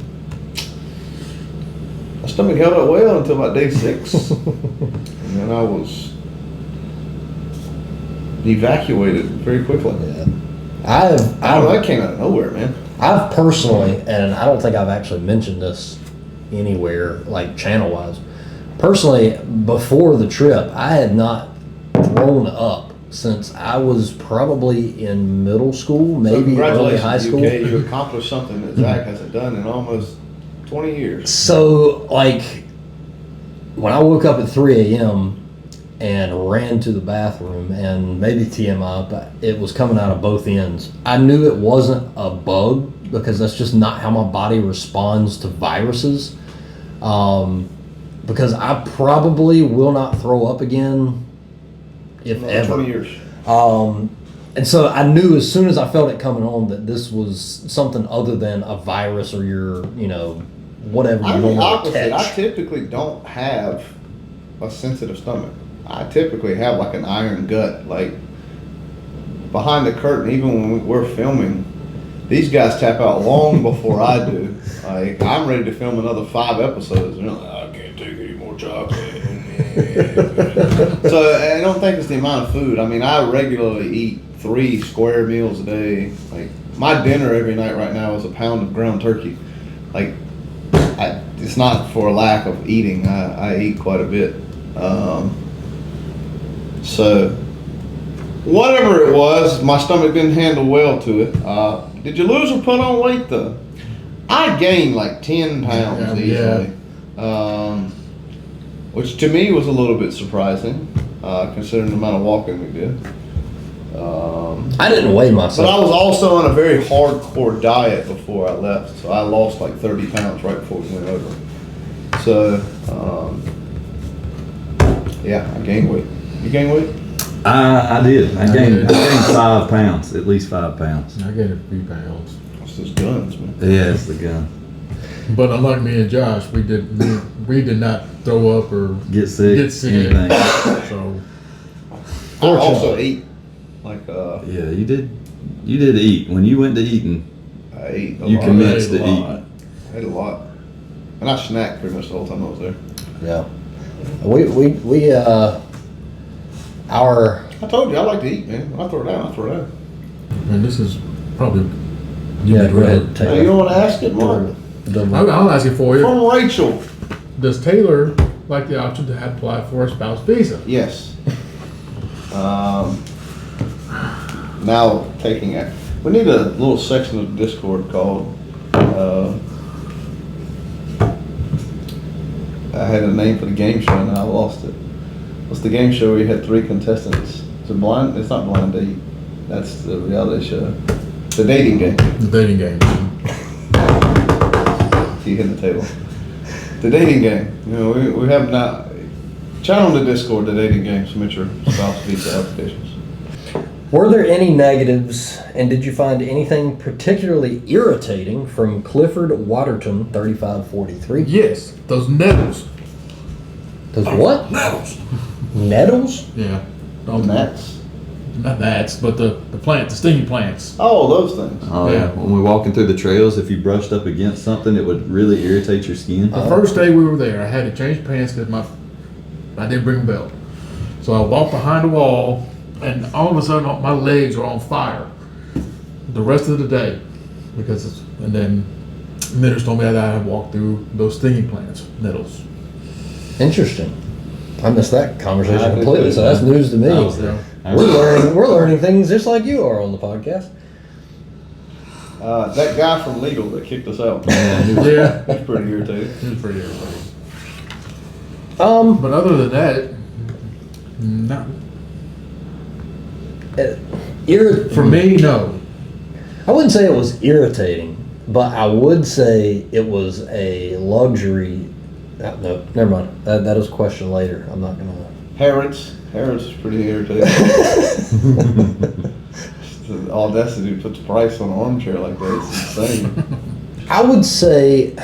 My stomach held up well until about day 6. And then I was evacuated very quickly. Yeah. That came out of nowhere, man. I've personally, and I don't think I've actually mentioned this anywhere, like channel-wise. Personally, before the trip, I had not thrown up since I was probably in middle school, maybe early high school. UK, you accomplished something that Zack hasn't done in almost 20 years. So, like, when I woke up at 3 a.m. and ran to the bathroom, and maybe TMI, but it was coming out of both ends. I knew it wasn't a bug because that's just not how my body responds to viruses. Because I probably will not throw up again, if Another ever. 20 years. And so I knew as soon as I felt it coming on that this was something other than a virus or your, whatever you I'm the normally opposite. I catch. typically don't have a sensitive stomach. I typically have like an iron gut. Like behind the curtain, even when we're filming, these guys tap out long before I do. Like I'm ready to film another 5 episodes. And they're like, I can't take any more chocolate. So I don't think it's the amount of food. I mean, I regularly eat 3 square meals a day. Like my dinner every night right now is a pound of ground turkey. Like it's not for a lack of eating. I eat quite a bit. So whatever it was, my stomach didn't handle well to it. Did you lose or put on weight though? I gained like 10 pounds easily, which to me was a little bit surprising, considering the amount of walking we did. I didn't weigh myself. But I was also on a very hardcore diet before I left, so I lost like 30 pounds right before we went over. So, yeah, I gained weight. You gained weight? I did. I gained 5 pounds, at least 5 pounds. I gained a few pounds. It's those guns, man. Yeah, it's the gun. But unlike me and Josh, we did not throw up or Get sick. Anything. So I also ate like Yeah, you did eat. When you went to eating, I ate a you lot. commenced I ate to a eat. lot. I ate a lot, and I snacked pretty much the whole time I was there. Yeah. We our I told you I like to eat, man. When I throw it down, I throw it down. And this is probably yeah. Go ahead. Hey, you don't want to ask it, Mark? I'll ask it for you. From Rachel. Does Taylor like the option to have apply for a spouse visa? Yes. Now taking it. We need a little section of Discord called. I had a name for the game show and I lost it. What's the game show where you had 3 contestants? Is it blind? It's not Blind Date. That's the reality show. The dating game. The dating game. You hit the table. The dating game. You know, we have not. Chat on the Discord, the dating game. Submit your spouse visa applications. Were there any negatives, and did you find anything particularly irritating from Clifford Waterton, 3543? Yes, those nettles. Those what? Nettles. Nettles? Yeah. Gnats. Not gnats, but the plant, the stinging plants. Oh, those things. Oh, Yeah. when we're walking through the trails, if you brushed up against something, it would really irritate your skin. The first day we were there, I had to change pants because I didn't bring a belt. So I walked behind the wall, and all of a sudden my legs were on fire. The rest of the day, and then Mitters told me that I had to walk through those stinging plants, nettles. Interesting. I missed that conversation I did completely, too. so that's news to me. Yeah. We're learning things just like you are on the podcast. That guy from Legal that kicked us out. Yeah, He's pretty irritated. it was pretty irritating. Um, But other than that, not for me. No, I wouldn't say it was irritating, but I would say it was a luxury. No, never mind. That is a question later. I'm not gonna. Harrods is pretty irritating. The audacity to put the price on an armchair like that, it's insane. I would say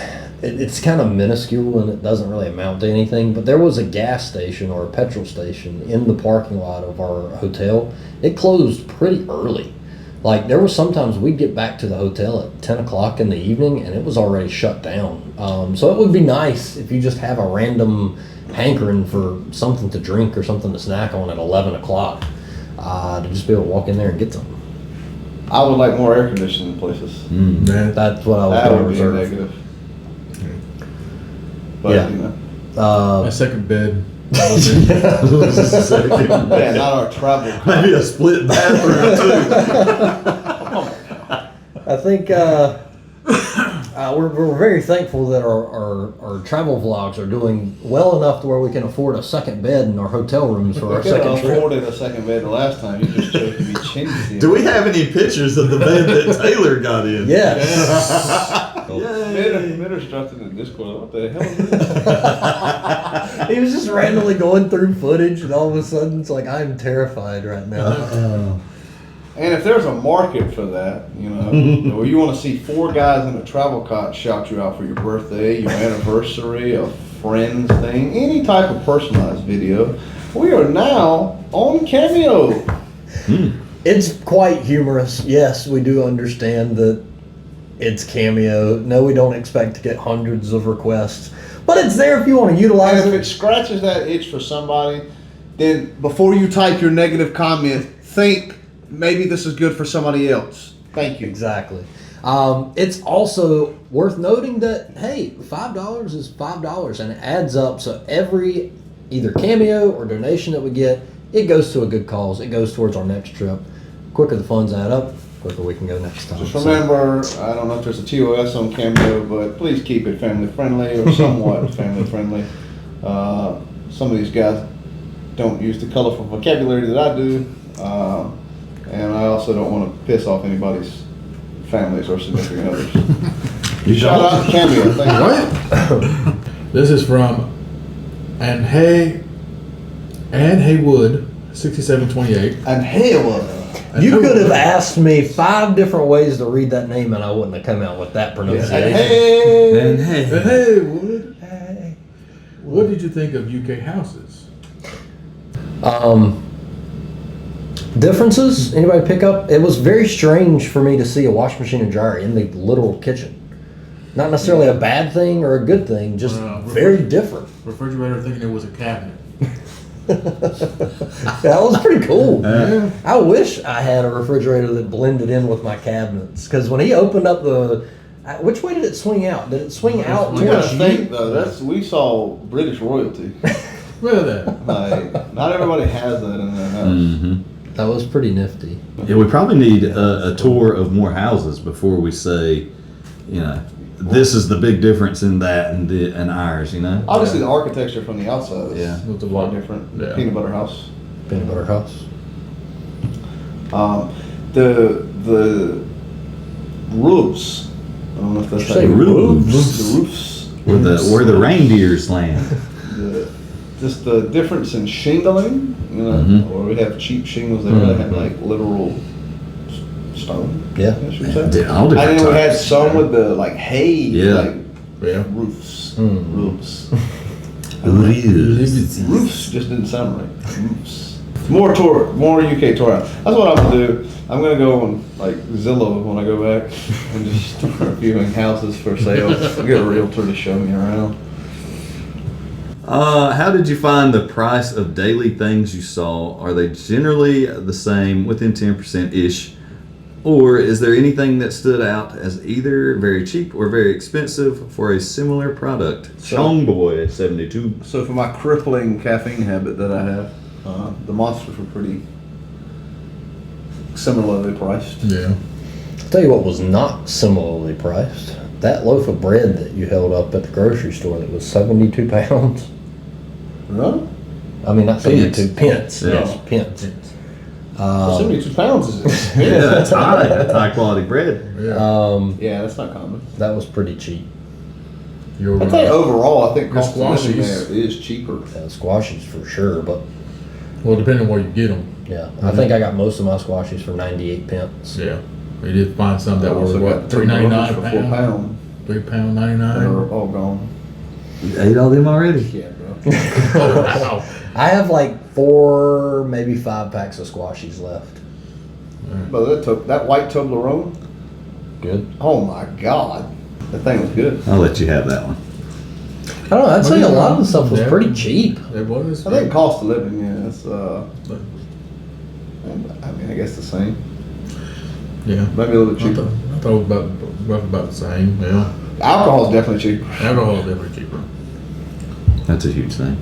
it's kind of minuscule and it doesn't really amount to anything, but there was a gas station or a petrol station in the parking lot of our hotel. It closed pretty early. Like, there was sometimes we'd get back to the hotel at 10 o'clock in the evening and it was already shut down. So it would be nice if you just have a random hankering for something to drink or something to snack on at 11 o'clock to just be able to walk in there and get something. I would like more air conditioning places. That's what I was That going to would be a reserve. negative. But, Yeah. you know. my second bed. Yeah, not our travel. Maybe a split bathroom I think we're very thankful that our travel vlogs are doing well enough to where we can afford a second bed in our hotel rooms for our We could second have trip. afforded a second bed the last time. You just chose to be chintzy. too. Do we have any pictures of the bed that Taylor got in? Yes. Mitter's dropped in the Discord. What the hell is this? He was just randomly going through footage, and all of a sudden, it's like, I'm terrified right now. And if there's a market for that, you know, where you want to see 4 guys in a travel cot shout you out for your birthday, your anniversary, a friend's thing, any type of personalized video, we are now on Cameo. It's quite humorous. Yes, we do understand that it's Cameo. No, we don't expect to get hundreds of requests, but it's there if you want to utilize And if it. it scratches that itch for somebody, then before you type your negative comment, think maybe this is good for somebody else. Thank you. Exactly. It's also worth noting that, hey, $5 is $5 and it adds up. So every either Cameo or donation that we get, it goes to a good cause. It goes towards our next trip. Quicker the funds add up, quicker we can go next time. Just remember, I don't know if there's a TOS on Cameo, but please keep it family friendly or somewhat family friendly. Some of these guys don't use the colorful vocabulary that I do, and I also don't want to piss off anybody's families or significant others. Shout out to Cameo. Thank you. This is from Ann Haywood, 6728. And hell, You could have asked me 5 different ways to read that name and I wouldn't have come out with that pronunciation. hey, Haywood. What did you think of UK houses? Differences? Anybody pick up? It was very strange for me to see a washing machine and dryer in the literal kitchen. Not necessarily a bad thing or a good thing, just very different. Refrigerator thinking it was a cabinet. That was pretty cool. I wish I had a refrigerator that blended in with my cabinets. Because when he opened up which way did it swing out? Did it swing out you gotta towards think you? though. We saw British royalty. Really? Like, not everybody has that in their house. Mm-hmm. That was pretty nifty. Yeah, we probably need a tour of more houses before we say, this is the big difference in that and ours, Obviously, the architecture from the outside is With the a lot wall. different. Yeah. Peanut butter house. Peanut butter house. The roofs. I don't know if that's Did you say roofs? The roofs. Where the reindeers land. Just the difference in shingling, Mhm. or we have cheap shingles there that have like literal stone. Yeah. I should say. Yeah, all And different then we had types. some with the like hay, Yeah. Yeah. roofs. Mm. Roofs. Roofs. Roofs just didn't sound right. Roofs. More UK tour. That's what I'm gonna do. I'm gonna go on like Zillow when I go back and just start viewing houses for sale. Get a realtor to show me around. How did you find the price of daily things you saw? Are they generally the same, within 10%-ish? Or is there anything that stood out as either very cheap or very expensive for a similar product? Chongboy 72. So for my crippling caffeine habit that I have, the monsters were pretty similarly priced. Yeah. I'll tell you what was not similarly priced. That loaf of bread that you held up at the grocery store that was 72 pounds. Really? I mean, not 72, pence. Yeah. Yes, pence. 72 pounds is Yeah, that's high. That's high quality bread. Yeah. Yeah, that's not common. That was pretty cheap. You're I'd say overall, I think The cost of living squashies. there is cheaper. Squashies for sure, but Well, depending on where you get them. yeah, I think I got most of my squashies for 98 pence. Yeah. We did find some that I were also what, got $3.99 for a £4 pound. £3 They're 99. all gone. You ate all them already? Yeah, bro. Oh wow. I have like 4, maybe 5 packs of squashies left. But that white Toblerone, Good. oh my God. That thing was good. I'll let you have that one. I don't know. I'd say a lot of the stuff was pretty cheap. It was. I think cost of living, yeah, it's, I mean, I guess the same. Yeah. Maybe a little I cheaper. thought it was roughly about the same. Yeah. Alcohol is definitely cheaper. Alcohol is definitely cheaper. That's a huge thing.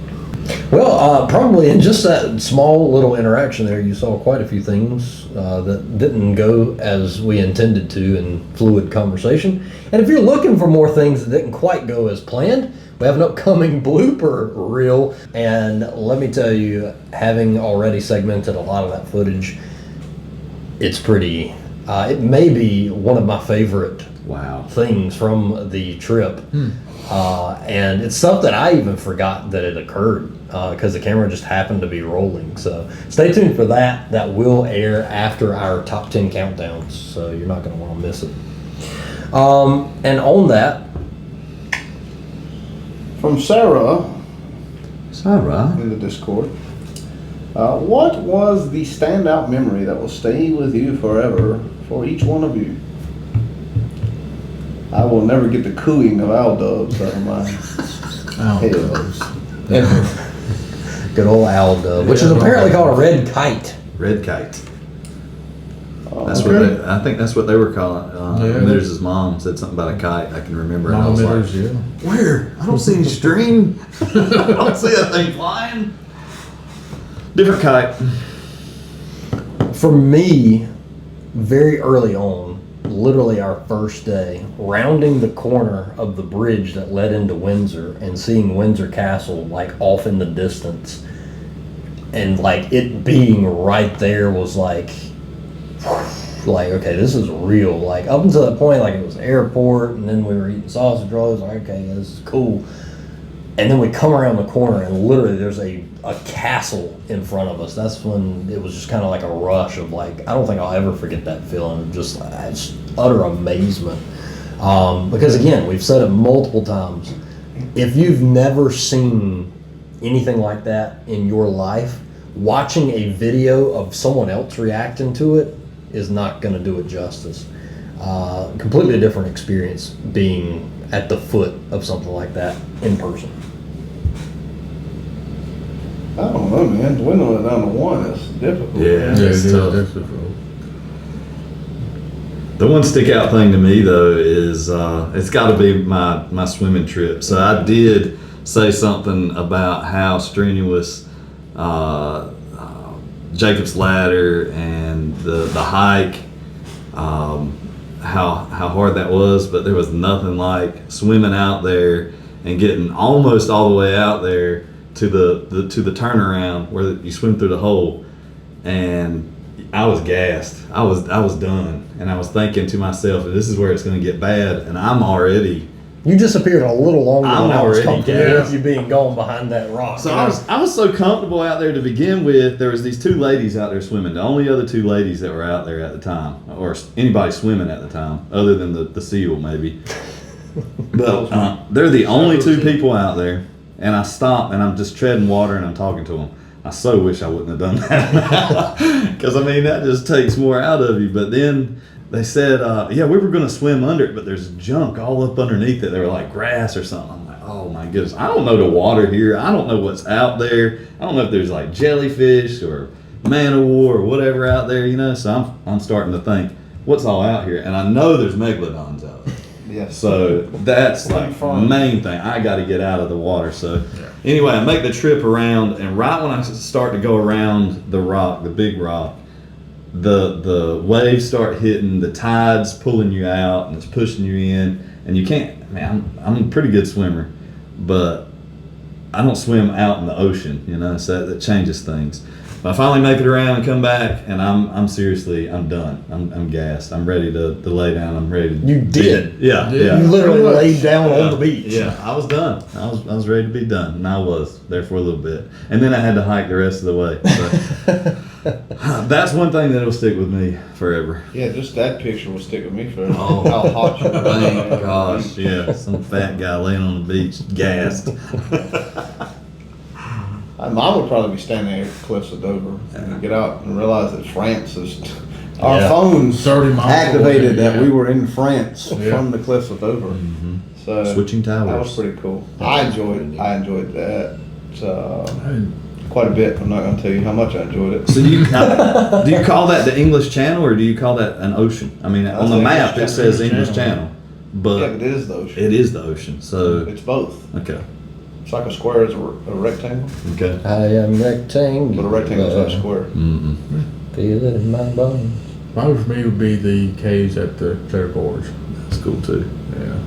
Well, probably in just that small little interaction there, you saw quite a few things that didn't go as we intended to in fluid conversation. And if you're looking for more things that didn't quite go as planned, we have an upcoming blooper reel. And let me tell you, having already segmented a lot of that footage, it's pretty, it may be one of my favorite Wow. things from the trip. And it's stuff that I even forgot that it occurred because the camera just happened to be rolling. So stay tuned for that. That will air after our top 10 countdowns, so you're not going to want to miss it. And on that, From Sarah Sarah. in the Discord, what was the standout memory that will stay with you forever for each one of you? I will never get the cooing of owl doves out of my head. Ever. good old owl dove, which is apparently called a red kite. Red kite. That's what I think that's what they were calling. Mitters' mom said something about a kite. I can remember. And I was Mitters, like, where? I don't see any string. I don't see that thing flying. Different kite. For me, very early on, literally our first day, rounding the corner of the bridge that led into Windsor and seeing Windsor Castle like off in the distance, and like it being right there was like okay, this is real. Like up until that point, like it was airport, and then we were eating sausage rolls. Like, okay, this is cool. And then we come around the corner, and literally there's a castle in front of us. That's when it was just kind of like a rush of like, I don't think I'll ever forget that feeling of just utter amazement. Because again, we've said it multiple times. If you've never seen anything like that in your life, watching a video of someone else reacting to it is not going to do it justice. Completely different experience being at the foot of something like that in person. I don't know, man. Dwindling it down to one is difficult. Yeah, it's tough. difficult. The one stick out thing to me though is it's got to be my swimming trip. So I did say something about how strenuous Jacob's Ladder and the hike, how hard that was, but there was nothing like swimming out there and getting almost all the way out there to the turnaround where you swim through the hole, and I was gassed. I was done, and I was thinking to myself, this is where it's going to get bad, and I'm already. You disappeared a little longer than I was already comfortable with gassed. you being gone behind that rock. So I was so comfortable out there to begin with. There was these two ladies out there swimming. The only other two ladies that were out there at the time, or anybody swimming at the time, other than the seal maybe. But they're the only two people out there. And I stop and I'm just treading water and I'm talking to them. I so wish I wouldn't have done that, because I mean that just takes more out of you. But then they said, yeah, we were going to swim under it, but there's junk all up underneath it. They were like grass or something. I'm like, oh my goodness, I don't know the water here. I don't know what's out there. I don't know if there's like jellyfish or man-o-war or whatever out there, you know. So I'm starting to think, what's all out here? And I know there's megalodons out there. Yes. So that's like the main thing. I got to get out of the water. So anyway, I make the trip around, and right when I start to go around the rock, the big rock, the waves start hitting, the tide's pulling you out and it's pushing you in, and you can't. Man, I'm a pretty good swimmer, but I don't swim out in the ocean, you know. So that changes things. But I finally make it around and come back, and I'm done. I'm gassed. I'm ready to lay down. I'm ready to. You did. Yeah. You literally laid down on the beach. Yeah, I was done. I was ready to be done, and I was there for a little bit, and then I had to hike the rest of the way. So, that's one thing that'll stick with me forever. Yeah, just that picture will stick with me forever. Oh, how hot you were. Thank gosh, yeah, some fat guy laying on the beach, gassed. Mine would probably be standing there at the cliffs of Dover and get out and realize that France is. Our phones 30 miles activated away, that we were in France from the cliffs of Dover. Mm-hmm. So Switching towers. That was pretty cool. I enjoyed that quite a bit. I'm not going to tell you how much I enjoyed it. So do you call that the English Channel, or do you call that an ocean? I mean, on the map it says English Channel, but yeah, but it is the ocean. It is the ocean. So it's both. Okay. It's like a square is a rectangle. Okay. I am rectangle. But a rectangle is not a square. Mm-mm. Feel it in my bones. Probably for me would be the caves at the Cheddar Gorge. That's cool too. Yeah.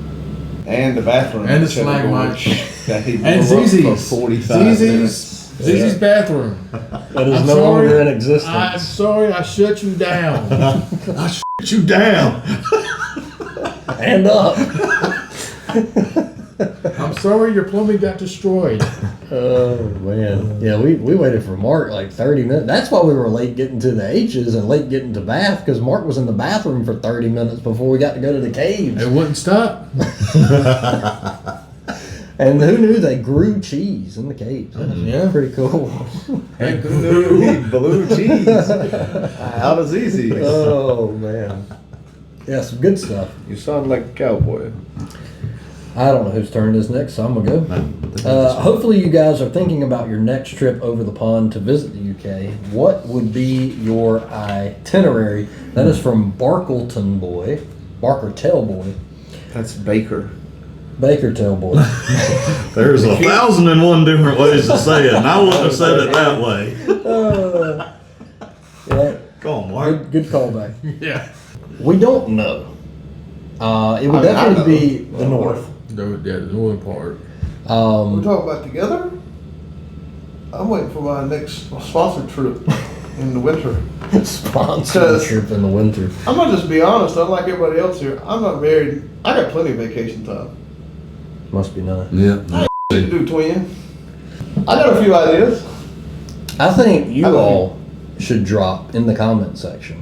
And the bathroom. And the at Cheddar stalagmite. Gorge that he And blew up Zizi's. for 45 minutes. Zizi's bathroom. That is I'm no sorry. longer in existence. I'm sorry I shut you down. I shut you down. Hand up. I'm sorry your plumbing got destroyed. Oh man, yeah, we waited for Mark like 30 minutes. That's why we were late getting to the H's and late getting to Bath, because Mark was in the bathroom for 30 minutes before we got to go to the caves. It wouldn't stop. And who knew they grew cheese in the caves? Yeah. Pretty cool. And blue cheese. How does easy? Oh man, yeah, some good stuff. You sound like a cowboy. I don't know whose turn it is next, so I'm going to go. Hopefully you guys are thinking about your next trip over the pond to visit the UK. What would be your itinerary? That is from Barkertail Boy. That's Baker. Bakertail Boy. There's 1,001 different ways to say it, and I wouldn't have said it that way. Yeah, Go on, Mark. good callback. Yeah. We don't know. It would definitely be the north. The northern part. We're talking about together? I'm waiting for my next sponsored trip in the winter. Sponsor trip in the winter. I'm gonna just be honest, unlike everybody else here, I'm not married. I got plenty of vacation time. Must be nice. Yeah. You do, twin. I got a few ideas. I think you all should drop in the comment section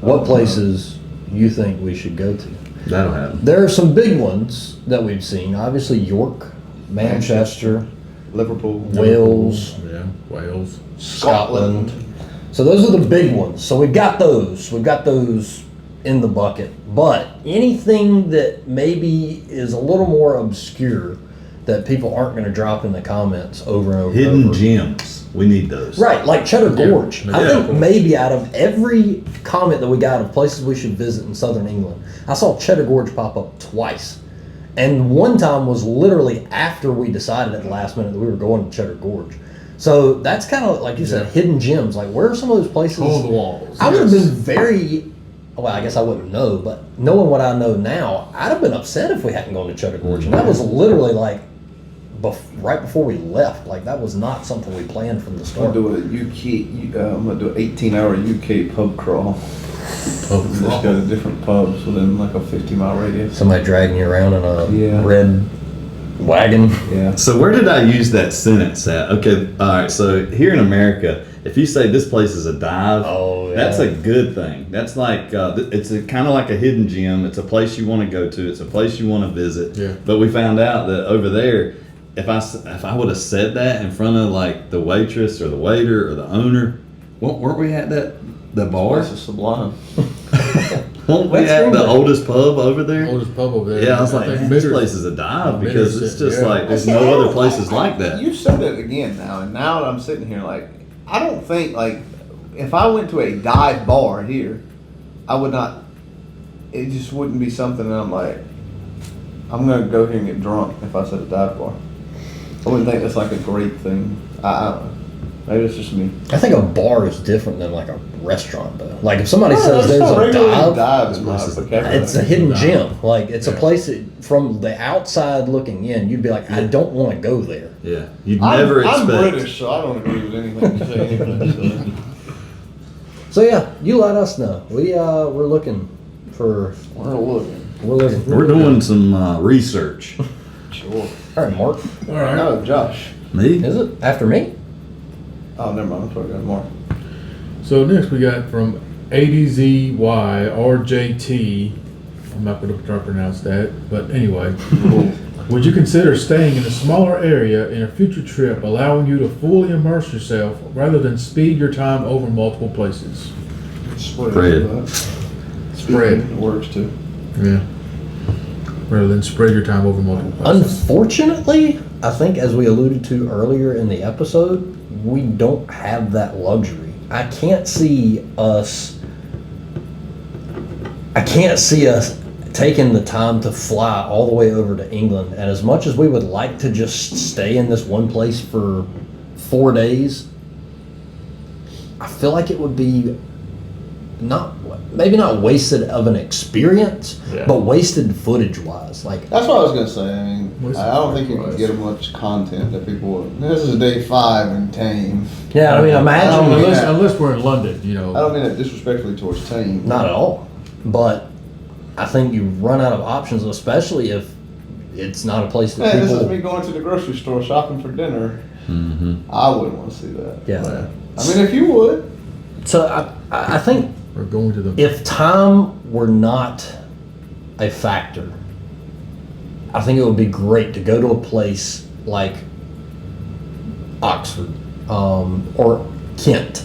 what places you think we should go to. That'll happen. There are some big ones that we've seen. Obviously, York, Manchester, Liverpool, Wales, Yeah, Wales. Scotland. So those are the big ones. So we've got those. We've got those in the bucket. But anything that maybe is a little more obscure that people aren't going to drop in the comments over and over. Hidden and over. gems. We need those. Right, like Cheddar Gorge. Yeah. I think maybe out of every comment that we got of places we should visit in southern England, I saw Cheddar Gorge pop up twice. And one time was literally after we decided at the last minute that we were going to Cheddar Gorge. So that's kind of, like you said, hidden gems. Like, where are some of those places? Hole in the walls. I would have been very, well, I guess I wouldn't know, but knowing what I know now, I'd have been upset if we hadn't gone to Cheddar Gorge. And that was literally like, right before we left. Like, that was not something we planned from the I'm start. gonna do I'm gonna do an 18-hour UK pub crawl. Just go to different pubs within like a 50-mile radius. Somebody dragging you around in a Yeah. red wagon. Yeah. So where did I use that sentence at? Okay, all right. So here in America, if you say this place is a dive, Oh, yeah. that's a good thing. That's like it's kind of like a hidden gem. It's a place you want to go to. It's a place you want to visit. Yeah. But we found out that over there, if I would have said that in front of like the waitress or the waiter or the owner, weren't we at the bar? This is sublime. Weren't we at the oldest pub over there? Oldest pub over there. Yeah, I was like, think man, this Bitter- place is a dive Bitter because it's said, just yeah. like there's See, no I other don't- places like that. You said it again now, and now that I'm sitting here, like, I don't think, like, if I went to a dive bar here, I would not, it just wouldn't be something that I'm like, I'm going to go here and get drunk if I said a dive bar. I wouldn't think that's like a great thing. I don't know. Maybe it's just me. I think a bar is different than like a restaurant, though. Like if somebody says That's there's not a regularly dive, in my vocabulary. it's a hidden Dive. gem. Like it's a Yeah. place that, from the outside looking in, you'd be like, I don't want to go there. Yeah, you'd never I'm expect. British, so I don't agree with anything you say. Anyway, So yeah, you let us know. We're looking for. so we're looking. We're looking. We're doing some research. Sure. All right, Mark. All right. No, Josh. Me? Is it after me? Oh, never mind. I'm sorry, got more. So next we got from ADZYRJT. I'm not going to try to pronounce that, but anyway. Would you consider staying in a smaller area in a future trip, allowing you to fully immerse yourself rather than speed your time over multiple places? Spread. Spread. It works too. Yeah. Rather than spread your time over multiple places. Unfortunately, I think as we alluded to earlier in the episode, we don't have that luxury. I can't see us taking the time to fly all the way over to England. And as much as we would like to just stay in this one place for 4 days, I feel like it would be maybe not wasted of an experience, Yeah. but wasted footage wise. Like, That's what I was gonna say. I mean, What's I don't think you the can get much content that people would. This is day 5 in Tame. yeah, I mean, imagine mean Unless we're in London, you know. I don't mean that disrespectfully towards Tame. not at all, but I think you run out of options, especially if it's not a place that Man, this is people. me going to the grocery store shopping for dinner. Mm-hmm. I wouldn't want to see that. Yeah. I mean, if you would. So I think We're going to the. if time were not a factor, I think it would be great to go to a place like Oxford or Kent,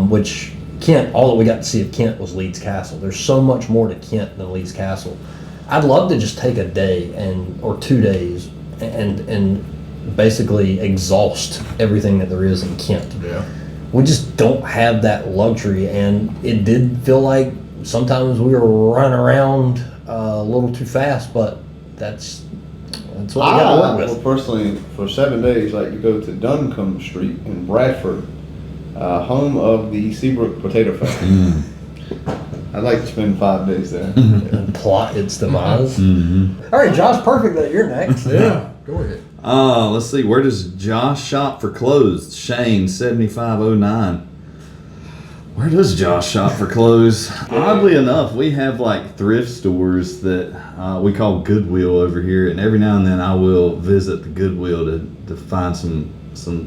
which Kent, all that we got to see of Kent was Leeds Castle. There's so much more to Kent than Leeds Castle. I'd love to just take a day or 2 days and basically exhaust everything that there is in Kent. Yeah. We just don't have that luxury, and it did feel like sometimes we were running around a little too fast, but that's what we got to work with. Well, personally, for 7 days, like to go to Duncombe Street in Bradford, home of the Seabrook Potato Factory. I'd like to spend 5 days there. And plot its demise. All right, Josh, perfect that you're next. Yeah. Go ahead. Let's see. Where does Josh shop for clothes? Shane 7509. Where does Josh shop for clothes? Oddly enough, we have like thrift stores that we call Goodwill over here, and every now and then I will visit the Goodwill to find some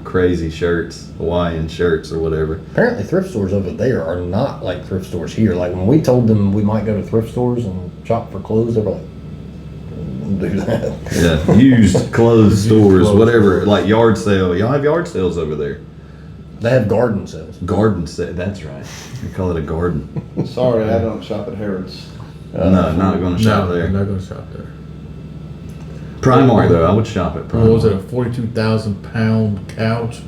crazy shirts, Hawaiian shirts or whatever. Apparently thrift stores over there are not like thrift stores here. Like when we told them we might go to thrift stores and shop for clothes, they were like, "Don't do that." Yeah, used clothes stores, whatever, like yard sale. Y'all have yard sales over there. They have garden sales. Garden sale, that's right. We call it a garden. Sorry, I don't shop at Harrods. No, not going to shop there. I'm not going to shop there. Primark though, I would shop at What was it, Primark. a 42,000-pound couch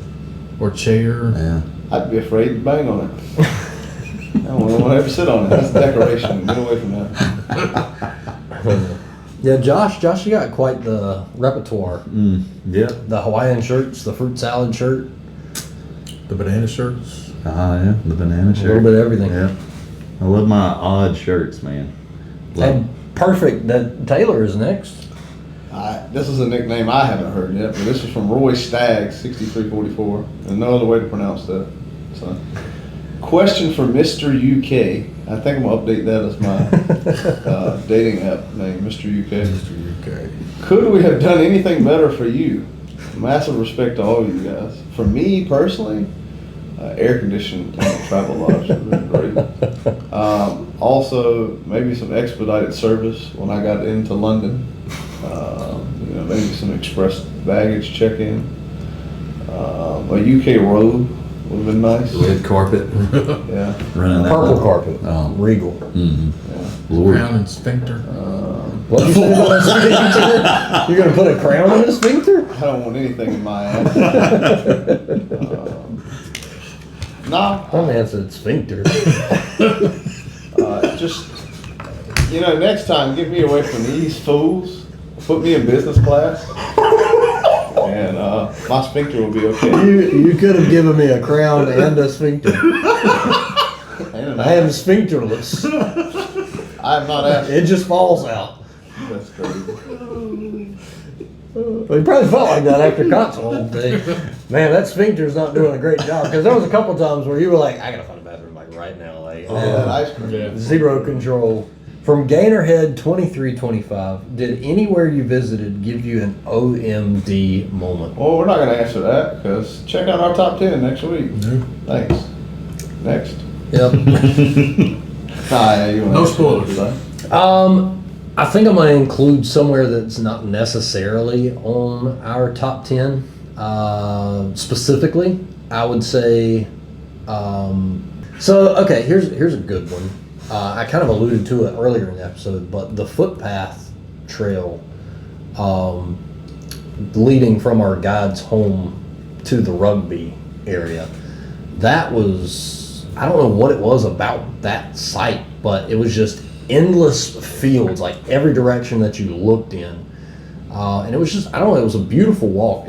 or chair? Yeah. I'd be afraid to bang on it. I don't want to ever sit on it. That's decoration. Get away from that. Yeah, Josh, you got quite the repertoire. Yep. The Hawaiian shirts, the fruit salad shirt, The banana shirts. Yeah, the banana a shirt. little bit of everything. Yeah. I love my odd shirts, man. And perfect that Taylor is next. This is a nickname I haven't heard yet, but this is from Roy Stagg, 6344. There's no other way to pronounce that. So, question for Mr. UK. I think I'm going to update that as my dating app name, Mr. UK. Mr. UK. Could we have done anything better for you? Massive respect to all of you guys. For me personally, air conditioned travel lodge would have been great. Also, maybe some expedited service when I got into London. Maybe some express baggage check-in. A UK robe would have been nice. Red carpet. Yeah. Running that Purple way. carpet. Regal. Lord. Crown and sphincter. What you say about a sphincter? You're going to put a crown in a sphincter? I don't want anything in my ass. Nah. My man said sphincter. Just, next time, get me away from these fools. Put me in business class. And my sphincter will be okay. You could have given me a crown and a sphincter. I am sphincterless. I have not asked. It just falls out. That's crazy. Well, you probably felt like that after console day. Man, that sphincter's not doing a great job. Because there was a couple times where you were like, I gotta find a bathroom like right now. Like, That ice cream. Yeah. zero control. From Gainerhead 2325, did anywhere you visited give you an OMD moment? Well, we're not going to answer that because check out our top 10 next week. Thanks. Next. Yep. No spoilers. I think I'm going to include somewhere that's not necessarily on our top 10. Specifically, I would say. Okay, here's a good one. I kind of alluded to it earlier in the episode, but the footpath trail leading from our guide's home to the rugby area, that was, I don't know what it was about that site, but it was just endless fields, like every direction that you looked in. And it was just, I don't know, it was a beautiful walk.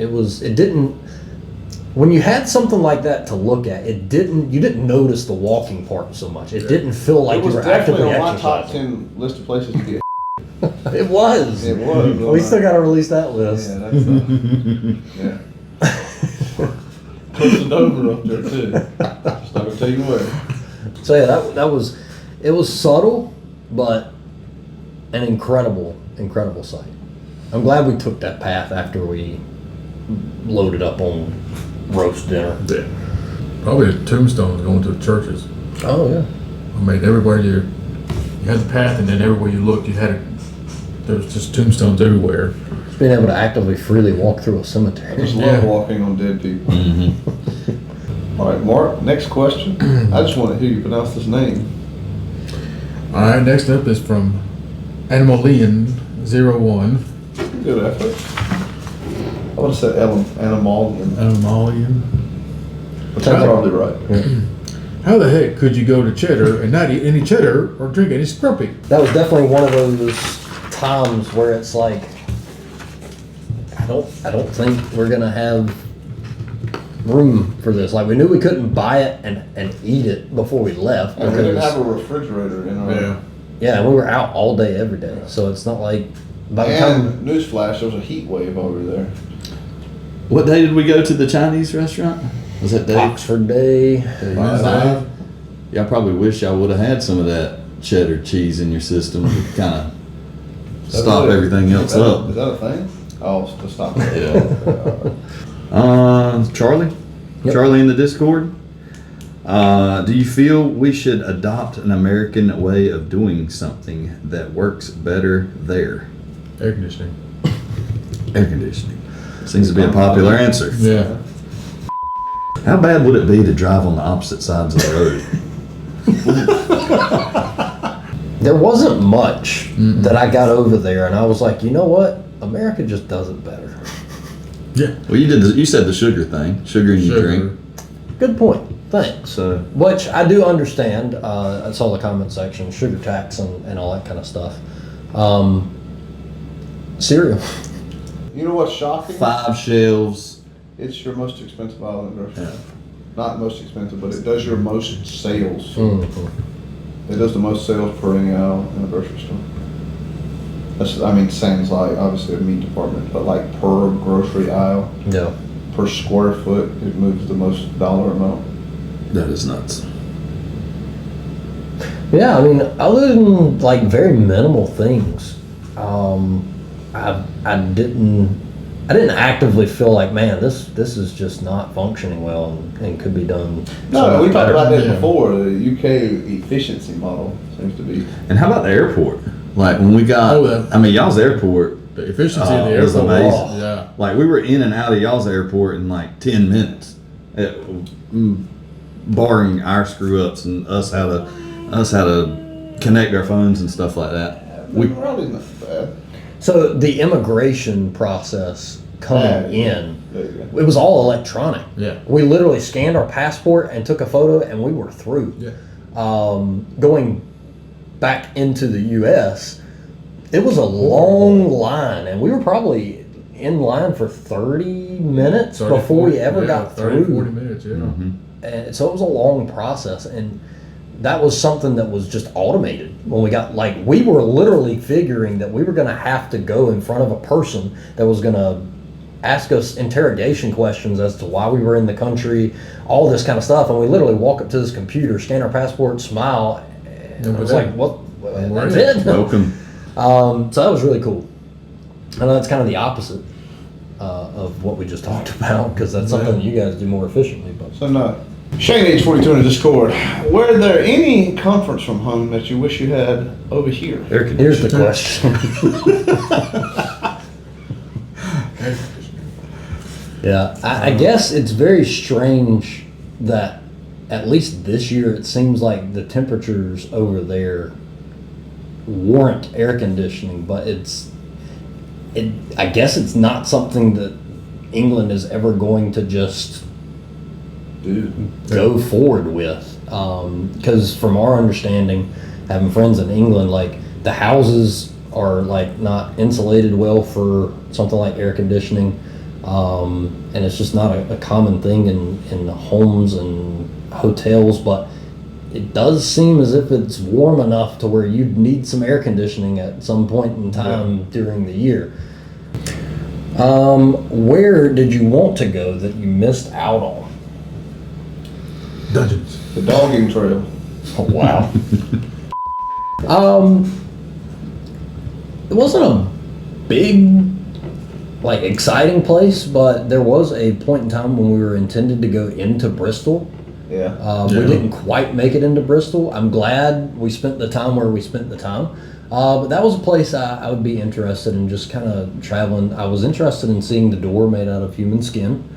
When you had something like that to look at, you didn't notice the walking part so much. It didn't feel like It was you were definitely actively on my top exercising. 10 list of places to get. It was. It was. We still got to release that list. Yeah, that's close to Dover up there too. Just not gonna tell you where. So yeah, it was subtle, but an incredible sight. I'm glad we took that path after we loaded up on roast dinner. Yeah. Probably tombstones going to the churches. Oh yeah. I mean, everywhere you had the path, and then everywhere you looked, there was just tombstones everywhere. Just being able to actively freely walk through a cemetery. I just love walking on dead people. All right, Mark, next question. I just want to hear you pronounce this name. All right, next up is from Animalian01. Good effort. I would have said animalian. Animalian. But that's probably right. How the heck could you go to Cheddar and not eat any cheddar or drink any Scrumpy? That was definitely one of those times where it's like, I don't think we're gonna have room for this. Like, we knew we couldn't buy it and eat it before we left. And we didn't because- have a refrigerator in our. Yeah. Yeah, we were out all day, every day. So it's not like by the time. And newsflash, there was a heat wave over there. What day did we go to the Chinese restaurant? Was that day? Oxford Day. Wednesday. Y'all probably wish y'all would have had some of that cheddar cheese in your system to kind of stop everything else up. Is that a thing? Oh, to stop it. Yeah. Charlie? Yep. Charlie in the Discord? Do you feel we should adopt an American way of doing something that works better there? Air conditioning. Air conditioning. Seems to be a popular answer. Yeah. How bad would it be to drive on the opposite sides of the road? There wasn't much that I got over there, and I was like, you know what? America just does it better. Yeah. Well, you said the sugar thing. Sugar in your drink. Good point. Thanks. So, Which I do understand. I saw the comment section, sugar tax and all that kind of stuff. Cereal. You know what's shocking? 5 shelves. It's your most expensive aisle in the grocery Yeah. store. Not most expensive, but it does your most sales. Mhm. It does the most sales per any aisle in the grocery store. That's, sounds like obviously a meat department, but like per grocery aisle, Yeah. per square foot, it moves the most dollar amount. That is nuts. Yeah, other than like very minimal things, I didn't actively feel like, man, this is just not functioning well and could be done. No, so we much talked better. about that Yeah. before. The UK efficiency model seems to be. And how about the airport? Like when we got, y'all's airport, The efficiency of the was airport. amazing. Yeah. Like we were in and out of y'all's airport in like 10 minutes, barring our screw ups and us how to connect our phones and stuff like that. We probably not bad. So the immigration process coming in, There you go. it was all electronic. Yeah. We literally scanned our passport and took a photo, and we were through. Yeah. Going back into the U.S., it was a long line, and we were probably in line for 30 minutes 30, before 40, we ever got 30, through. 40 minutes, yeah. And so it was a long process, and that was something that was just automated when we got, like, we were literally figuring that we were going to have to go in front of a person that was going to ask us interrogation questions as to why we were in the country, all this kind of stuff, and we literally walk up to this computer, scan our passport, smile, and it was like, what? That's it? Welcome. So that was really cool. I know that's kind of the opposite of what we just talked about, because that's something you guys do more efficiently. But So no. Shane H42 in the Discord. Were there any comforts from home that you wish you had over here? Air here's the conditioning. question. Yeah, I guess it's very strange that at least this year it seems like the temperatures over there warrant air conditioning, but I guess it's not something that England is ever going to just go forward with, because from our understanding, having friends in England, like the houses are like not insulated well for something like air conditioning, and it's just not a common thing in homes and hotels, but it does seem as if it's warm enough to where you'd need some air conditioning at some point in time during the year. Where did you want to go that you missed out on? Dungeons. The dogging trail. Oh, wow. It wasn't a big, like, exciting place, but there was a point in time when we were intended to go into Bristol. Yeah. We didn't quite make it into Bristol. I'm glad we spent the time where we spent the time. But that was a place I would be interested in just kind of traveling. I was interested in seeing the door made out of human skin.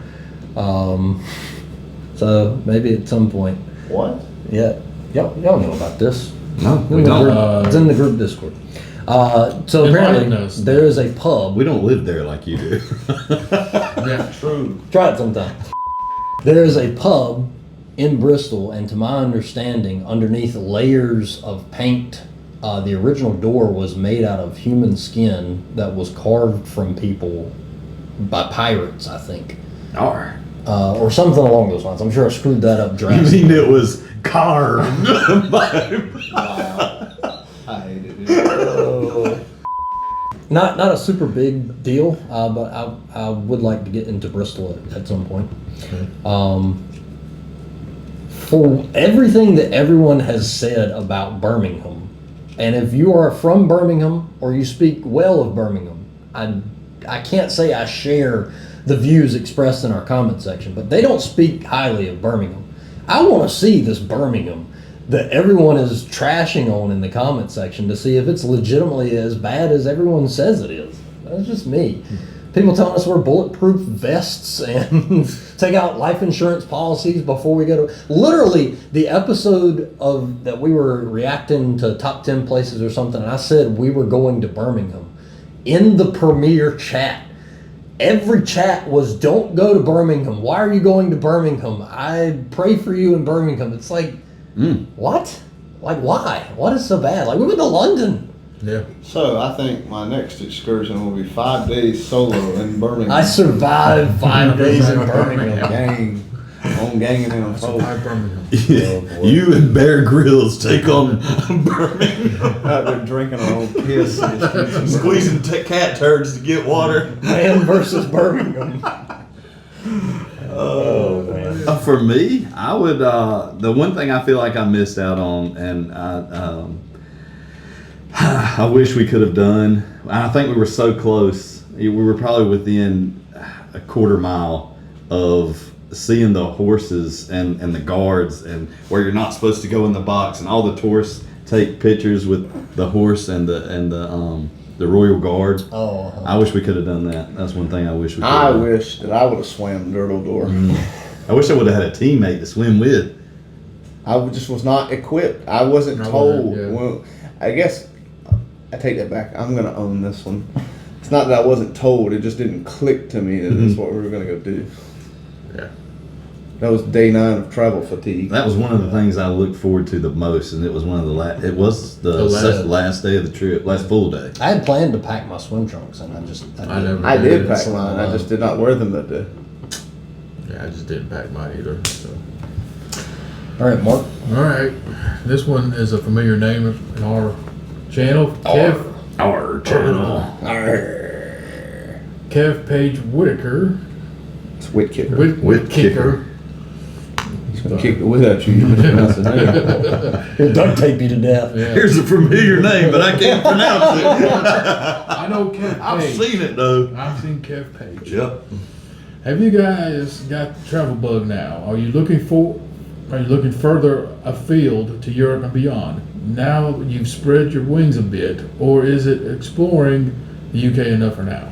So maybe at some point. What? Yeah. Y'all know about this. No, we don't. It's in the group Discord. So Enlighten apparently us. there is a pub. We don't live there like you do. Yeah. True. Try it sometime. There is a pub in Bristol, and to my understanding, underneath layers of paint, the original door was made out of human skin that was carved from people by pirates, I think. Arr. Or something along those lines. I'm sure I screwed that up You drastically. mean it was carved? I hated it. Not a super big deal, but I would like to get into Bristol at some point. Okay. For everything that everyone has said about Birmingham, and if you are from Birmingham or you speak well of Birmingham, I can't say I share the views expressed in our comment section, but they don't speak highly of Birmingham. I want to see this Birmingham that everyone is trashing on in the comment section to see if it's legitimately as bad as everyone says it is. That's just me. People telling us we're bulletproof vests and take out life insurance policies before we go to... Literally, the episode of that we were reacting to top 10 places or something, and I said we were going to Birmingham. In the premiere chat, every chat was, don't go to Birmingham. Why are you going to Birmingham? I pray for you in Birmingham. It's like, what? Like, why? What is so bad? Like, we went to London. Yeah. So I think my next excursion will be 5 days solo in Birmingham. I survived 5 days in Birmingham. Gang. On ganging in a folk. Hi, Birmingham. You and Bear Grylls take on Birmingham. Out there drinking our own piss. Squeezing cat turds to get water. Man versus Birmingham. man. For me, I would. The one thing I feel like I missed out on, and I wish we could have done. I think we were so close. We were probably within a quarter mile of seeing the horses and the guards, and where you're not supposed to go in the box, and all the tourists take pictures with the horse and the royal guard. I wish we could have done that. That's one thing I wish we could have I done. wish that I would have swam Dirtle Door. I wish I would have had a teammate to swim with. I just was not equipped. I wasn't I told. wouldn't, yeah. Well, I guess I take that back. I'm going to own this one. It's not that I wasn't told. It just didn't click to me that this is what we were going to go do. Yeah. That was day 9 of travel fatigue. That was one of the things I looked forward to the most, and it was one of the last. It was the last day of the trip, last full day. I had planned to pack my swim trunks, and I didn't. I did pack So, mine. I just did not wear them that day. Yeah, I just didn't pack mine either. So. All right, Mark. All right. This one is a familiar name in our channel. Our channel. Kev Page Whitaker. It's Wit Kicker. Whitkicker. He's going to kick the wit out you. You mispronounce the name. He'll duct tape you to death. Yeah. Here's a familiar name, but I can't pronounce it. I know Kev Page. I've seen it though. I've seen Kev Page. Yep. Have you guys got the travel bug now? Are you looking further afield to Europe and beyond? Now you've spread your wings a bit, or is it exploring the UK enough for now?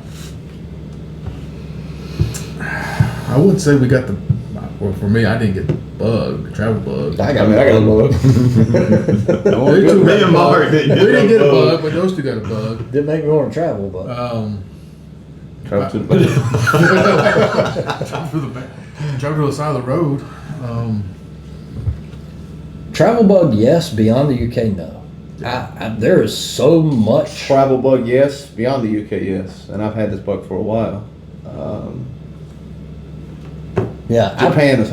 I wouldn't say we got the. Well, for me, I didn't get the bug, the travel bug. I got a bug. They two Me got a and Mark bug. didn't We get didn't no get a bug. bug, but those two got a bug. Didn't make me want to travel, but Travel to the Drove to the side of the road. travel bug, yes. Beyond the UK, no. There is so much. travel bug, yes. Beyond the UK, yes. And I've had this bug for a while. Yeah, Japan is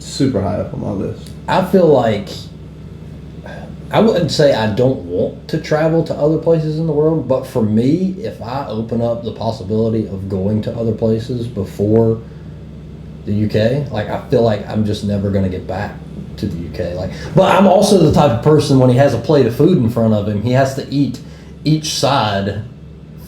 super high up on my list. I feel like I wouldn't say I don't want to travel to other places in the world, but for me, if I open up the possibility of going to other places before the UK, like I feel like I'm just never going to get back to the UK. Like, but I'm also the type of person when he has a plate of food in front of him, he has to eat each side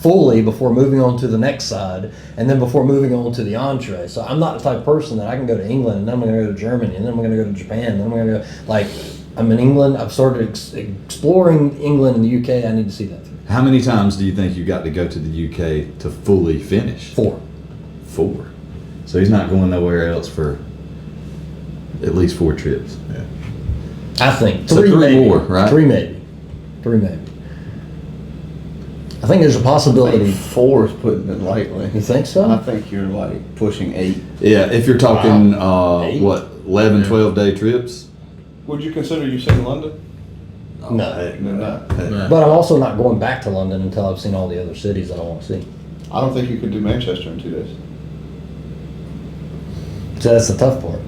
fully before moving on to the next side, and then before moving on to the entree. So I'm not the type of person that I can go to England and then I'm going to go to Germany and then I'm going to go to Japan and then I'm going to go, like, I'm in England. I've started exploring England and the UK. I need to see that through. How many times do you think you got to go to the UK to fully finish? 4. 4. So he's not going nowhere else for at least 4 trips. Yeah. I think So 3 3 maybe. more, right? 3 maybe. 3 maybe. I think there's a I possibility. think 4 is putting it lightly. You think so? I think you're like pushing 8. Yeah, if you're talking, Eight? 11, 12-day trips? Would you consider you seeing London? No. Heck No, no. not. Heck no. But I'm also not going back to London until I've seen all the other cities that I want to see. I don't think you could do Manchester in 2 days. So that's the tough part.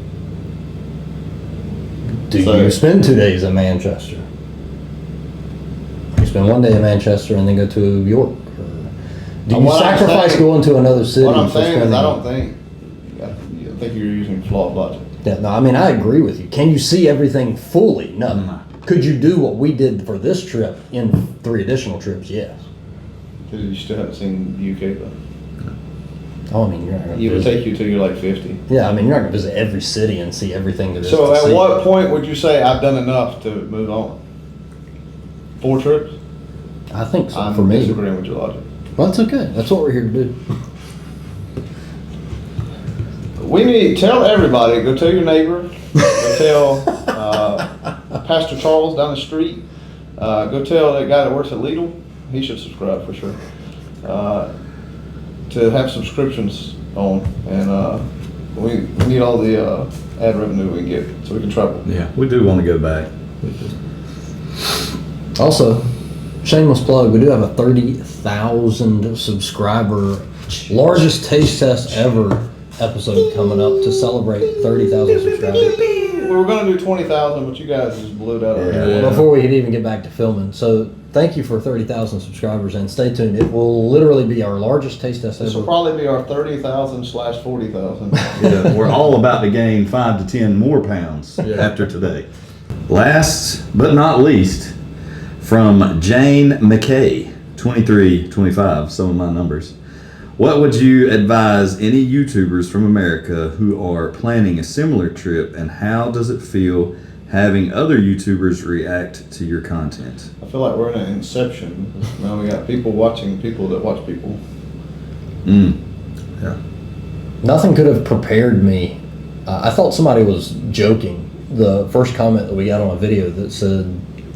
Do So- you spend 2 days in Manchester? You spend 1 day in Manchester and then go to York? Or do you What I'm sacrifice saying- going to another city? What I'm for saying is, spending- I don't think. I think you're using flawed logic. Yeah, no, I mean, I agree with you. Can you see everything fully? No. No. Could you do what we did for this trip in 3 additional trips? Yes. Because you still haven't seen the UK though. Oh, I mean, you're not going to It would visit. take you till you're like 50. Yeah, I mean, you're not going to visit every city and see everything there is So to at see. what point would you say I've done enough to move on? 4 trips? I think so, I'm for me. disagreeing with your logic. Well, that's okay. That's what we're here to do. We need tell everybody. Go tell your neighbor. Go tell Pastor Charles down the street. Go tell that guy that works at Lidl. He should subscribe for sure. To have subscriptions on, and we need all the ad revenue we can get so we can travel. Yeah, we do want to go back. Also, shameless plug, we do have a 30,000 subscriber, largest taste test ever episode coming up to celebrate 30,000 subscribers. We were going to do 20,000, but you guys just blew it out of Yeah. there. Before we could even get back to filming. So thank you for 30,000 subscribers and stay tuned. It will literally be our largest taste test This will ever. probably be our 30,000/40,000. Yeah, we're all about to gain 5 to 10 more pounds Yeah. after today. Last but not least, from Jane McKay, 2325, some of my numbers. What would you advise any YouTubers from America who are planning a similar trip, and how does it feel having other YouTubers react to your content? I feel like we're in an inception. Now we got people watching people that watch people. Yeah. Nothing could have prepared me. I thought somebody was joking. The first comment that we got on a video that said,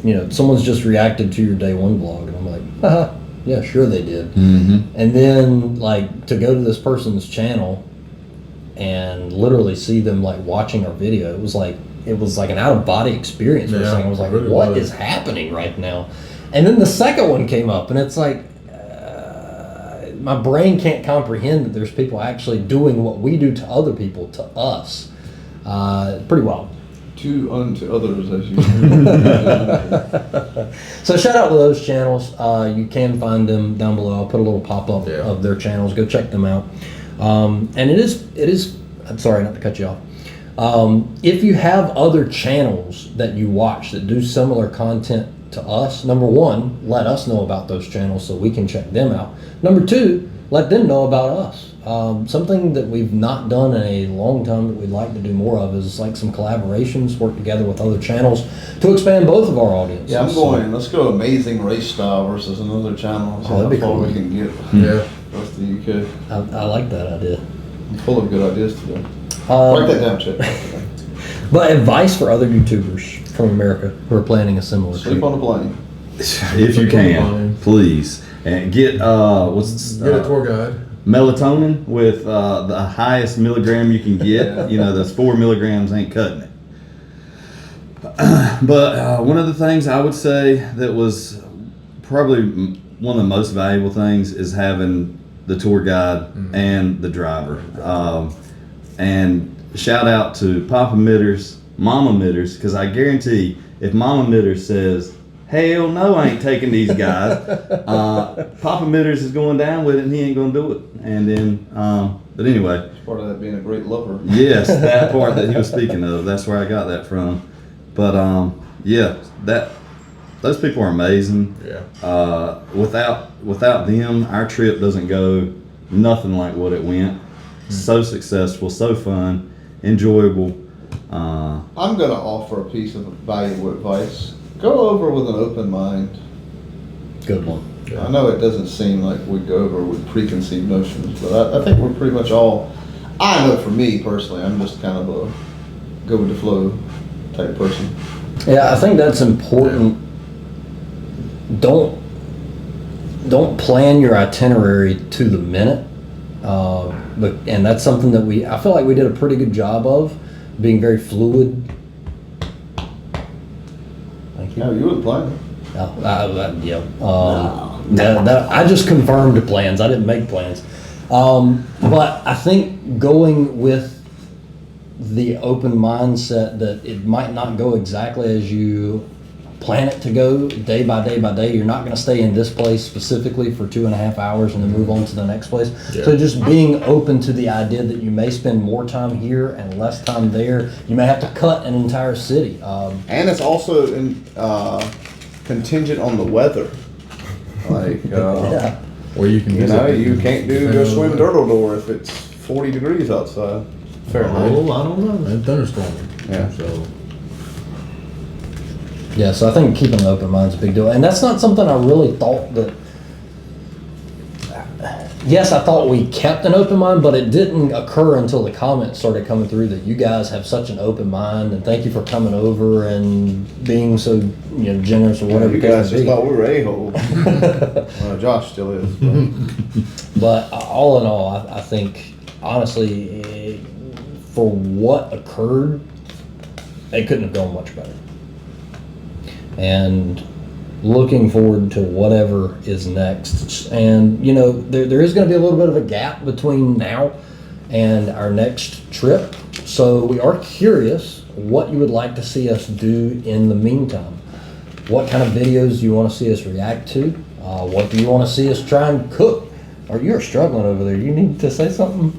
you know, someone's just reacted to your day one vlog. And I'm like, haha, yeah, sure they did. Mm-hmm. And then, like, to go to this person's channel and literally see them, like, watching our video, it was like an out-of-body experience for a Yeah, second. I was like, it really what was. is happening right now? And then the second one came up, and it's like, my brain can't comprehend that there's people actually doing what we do to other people, to us. Pretty wild. To unto others as you. So shout out to those channels. You can find them down below. I'll put a little pop-up Yeah. of their channels. Go check them out. And it is. I'm sorry not to cut you off. If you have other channels that you watch that do similar content to us, number one, let us know about those channels so we can check them out. Number two, let them know about us. Something that we've not done in a long time that we'd like to do more of is like some collaborations, work together with other channels to expand both of our audiences. Yeah, I'm going. Let's go Amazing Race Style versus another channel. See Oh, that'd be how far cool. we can get. Yeah. Rest of the UK. I like that idea. I'm full of good ideas today. Write that down, Chip. But advice for other YouTubers from America who are planning a similar Sleep trip. on the plane. If you can, please. And get, Get a tour guide. melatonin with the highest milligram you can get. You know, those 4 milligrams ain't cutting it. But one of the things I would say that was probably one of the most valuable things is having the tour guide and the driver. And shout out to Papa Mitters, Mama Mitters, because I guarantee if Mama Mitters says, hell no, I ain't taking these guys, Papa Mitters is going down with it and he ain't going to do it. And then, but anyway. It's part of that being a great lover. Yes, that part that he was speaking of, that's where I got that from. But yeah, those people are amazing. Yeah. Without them, our trip doesn't go nothing like what it went. So successful, so fun, enjoyable. I'm going to offer a piece of valuable advice. Go over with an open mind. Good one. I know it doesn't seem like we go over with preconceived notions, but I think we're pretty much all. I know for me personally, I'm just kind of a go with the flow type person. Yeah, I think that's important. Don't don't plan your itinerary to the minute. And that's something that I feel like we did a pretty good job of, being very fluid. Thank you. No, you wouldn't plan. I just confirmed the plans. I didn't make plans. But I think going with the open mindset that it might not go exactly as you plan it to go day by day by day. You're not going to stay in this place specifically for 2.5 hours and then move on to the next place. Yeah. So just being open to the idea that you may spend more time here and less time there. You may have to cut an entire city. And it's also contingent on the weather. Like, yeah. Or you can you can't go swim Dirtle Door if it's 40 degrees outside. Fahrenheit. Oh, I don't know. And thunderstorming. Yeah. So I think keeping an open mind is a big deal. And that's not something I really thought that... Yes, I thought we kept an open mind, but it didn't occur until the comments started coming through that you guys have such an open mind, and thank you for coming over and being so generous or whatever. You guys just thought we were a-holes. Josh still is. But all in all, I think, honestly, for what occurred, it couldn't have gone much better. And looking forward to whatever is next. And, there is going to be a little bit of a gap between now and our next trip. So we are curious what you would like to see us do in the meantime. What kind of videos do you want to see us react to? What do you want to see us try and cook? Or you're struggling over there. You need to say something?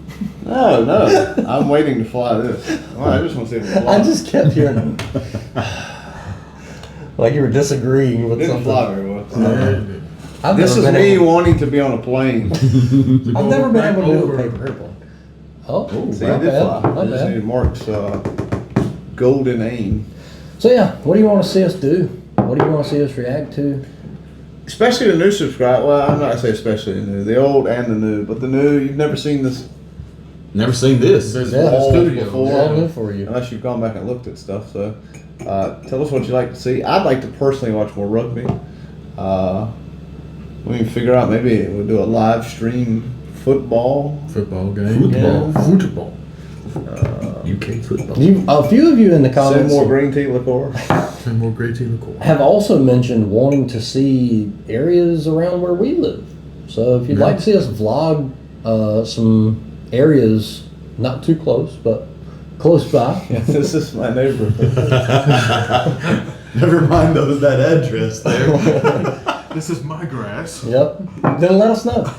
No. I'm waiting to fly this. I just want to see it fly. I just kept hearing like you were disagreeing with Didn't something. fly very well. This is me wanting to be on a plane. I've never been able to do a paper airplane. Oh, see, not I did bad. fly. Not I just bad. needed Mark's golden aim. So what do you want to see us do? What do you want to see us react to? Especially the new subscriber. Well, I'm not going to say especially the new. The old and the new. But the new, you've never seen this. Never seen this. All studio before. It's all new for you. Unless you've gone back and looked at stuff. So tell us what you'd like to see. I'd like to personally watch more rugby. We can figure out, maybe we'll do a live stream football game. Football. UK football. A few of you in the Send comments more green tea liqueur. Send more great tea liqueur. have also mentioned wanting to see areas around where we live. So if you'd like to see us vlog some areas, not too close, but close by. Yeah, this is my neighborhood. Never mind that address there. This is my grass. Yep. Then let us know.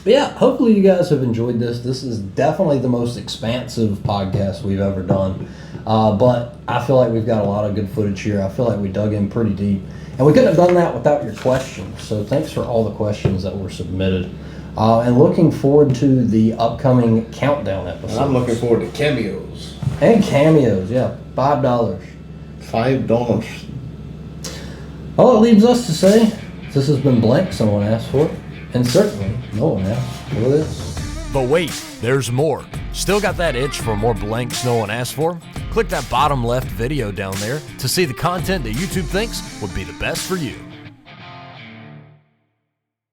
But yeah, hopefully you guys have enjoyed this. This is definitely the most expansive podcast we've ever done. But I feel like we've got a lot of good footage here. I feel like we dug in pretty deep. And we couldn't have done that without your questions. So thanks for all the questions that were submitted. And looking forward to the upcoming countdown episodes. And I'm looking forward to cameos. And cameos, yeah. $5. $5. All it leaves us to say, this has been blank someone asked for. And certainly, no one asked for this. But wait, there's more. Still got that itch for more blanks no one asked for? Click that bottom left video down there to see the content that YouTube thinks would be the best for you.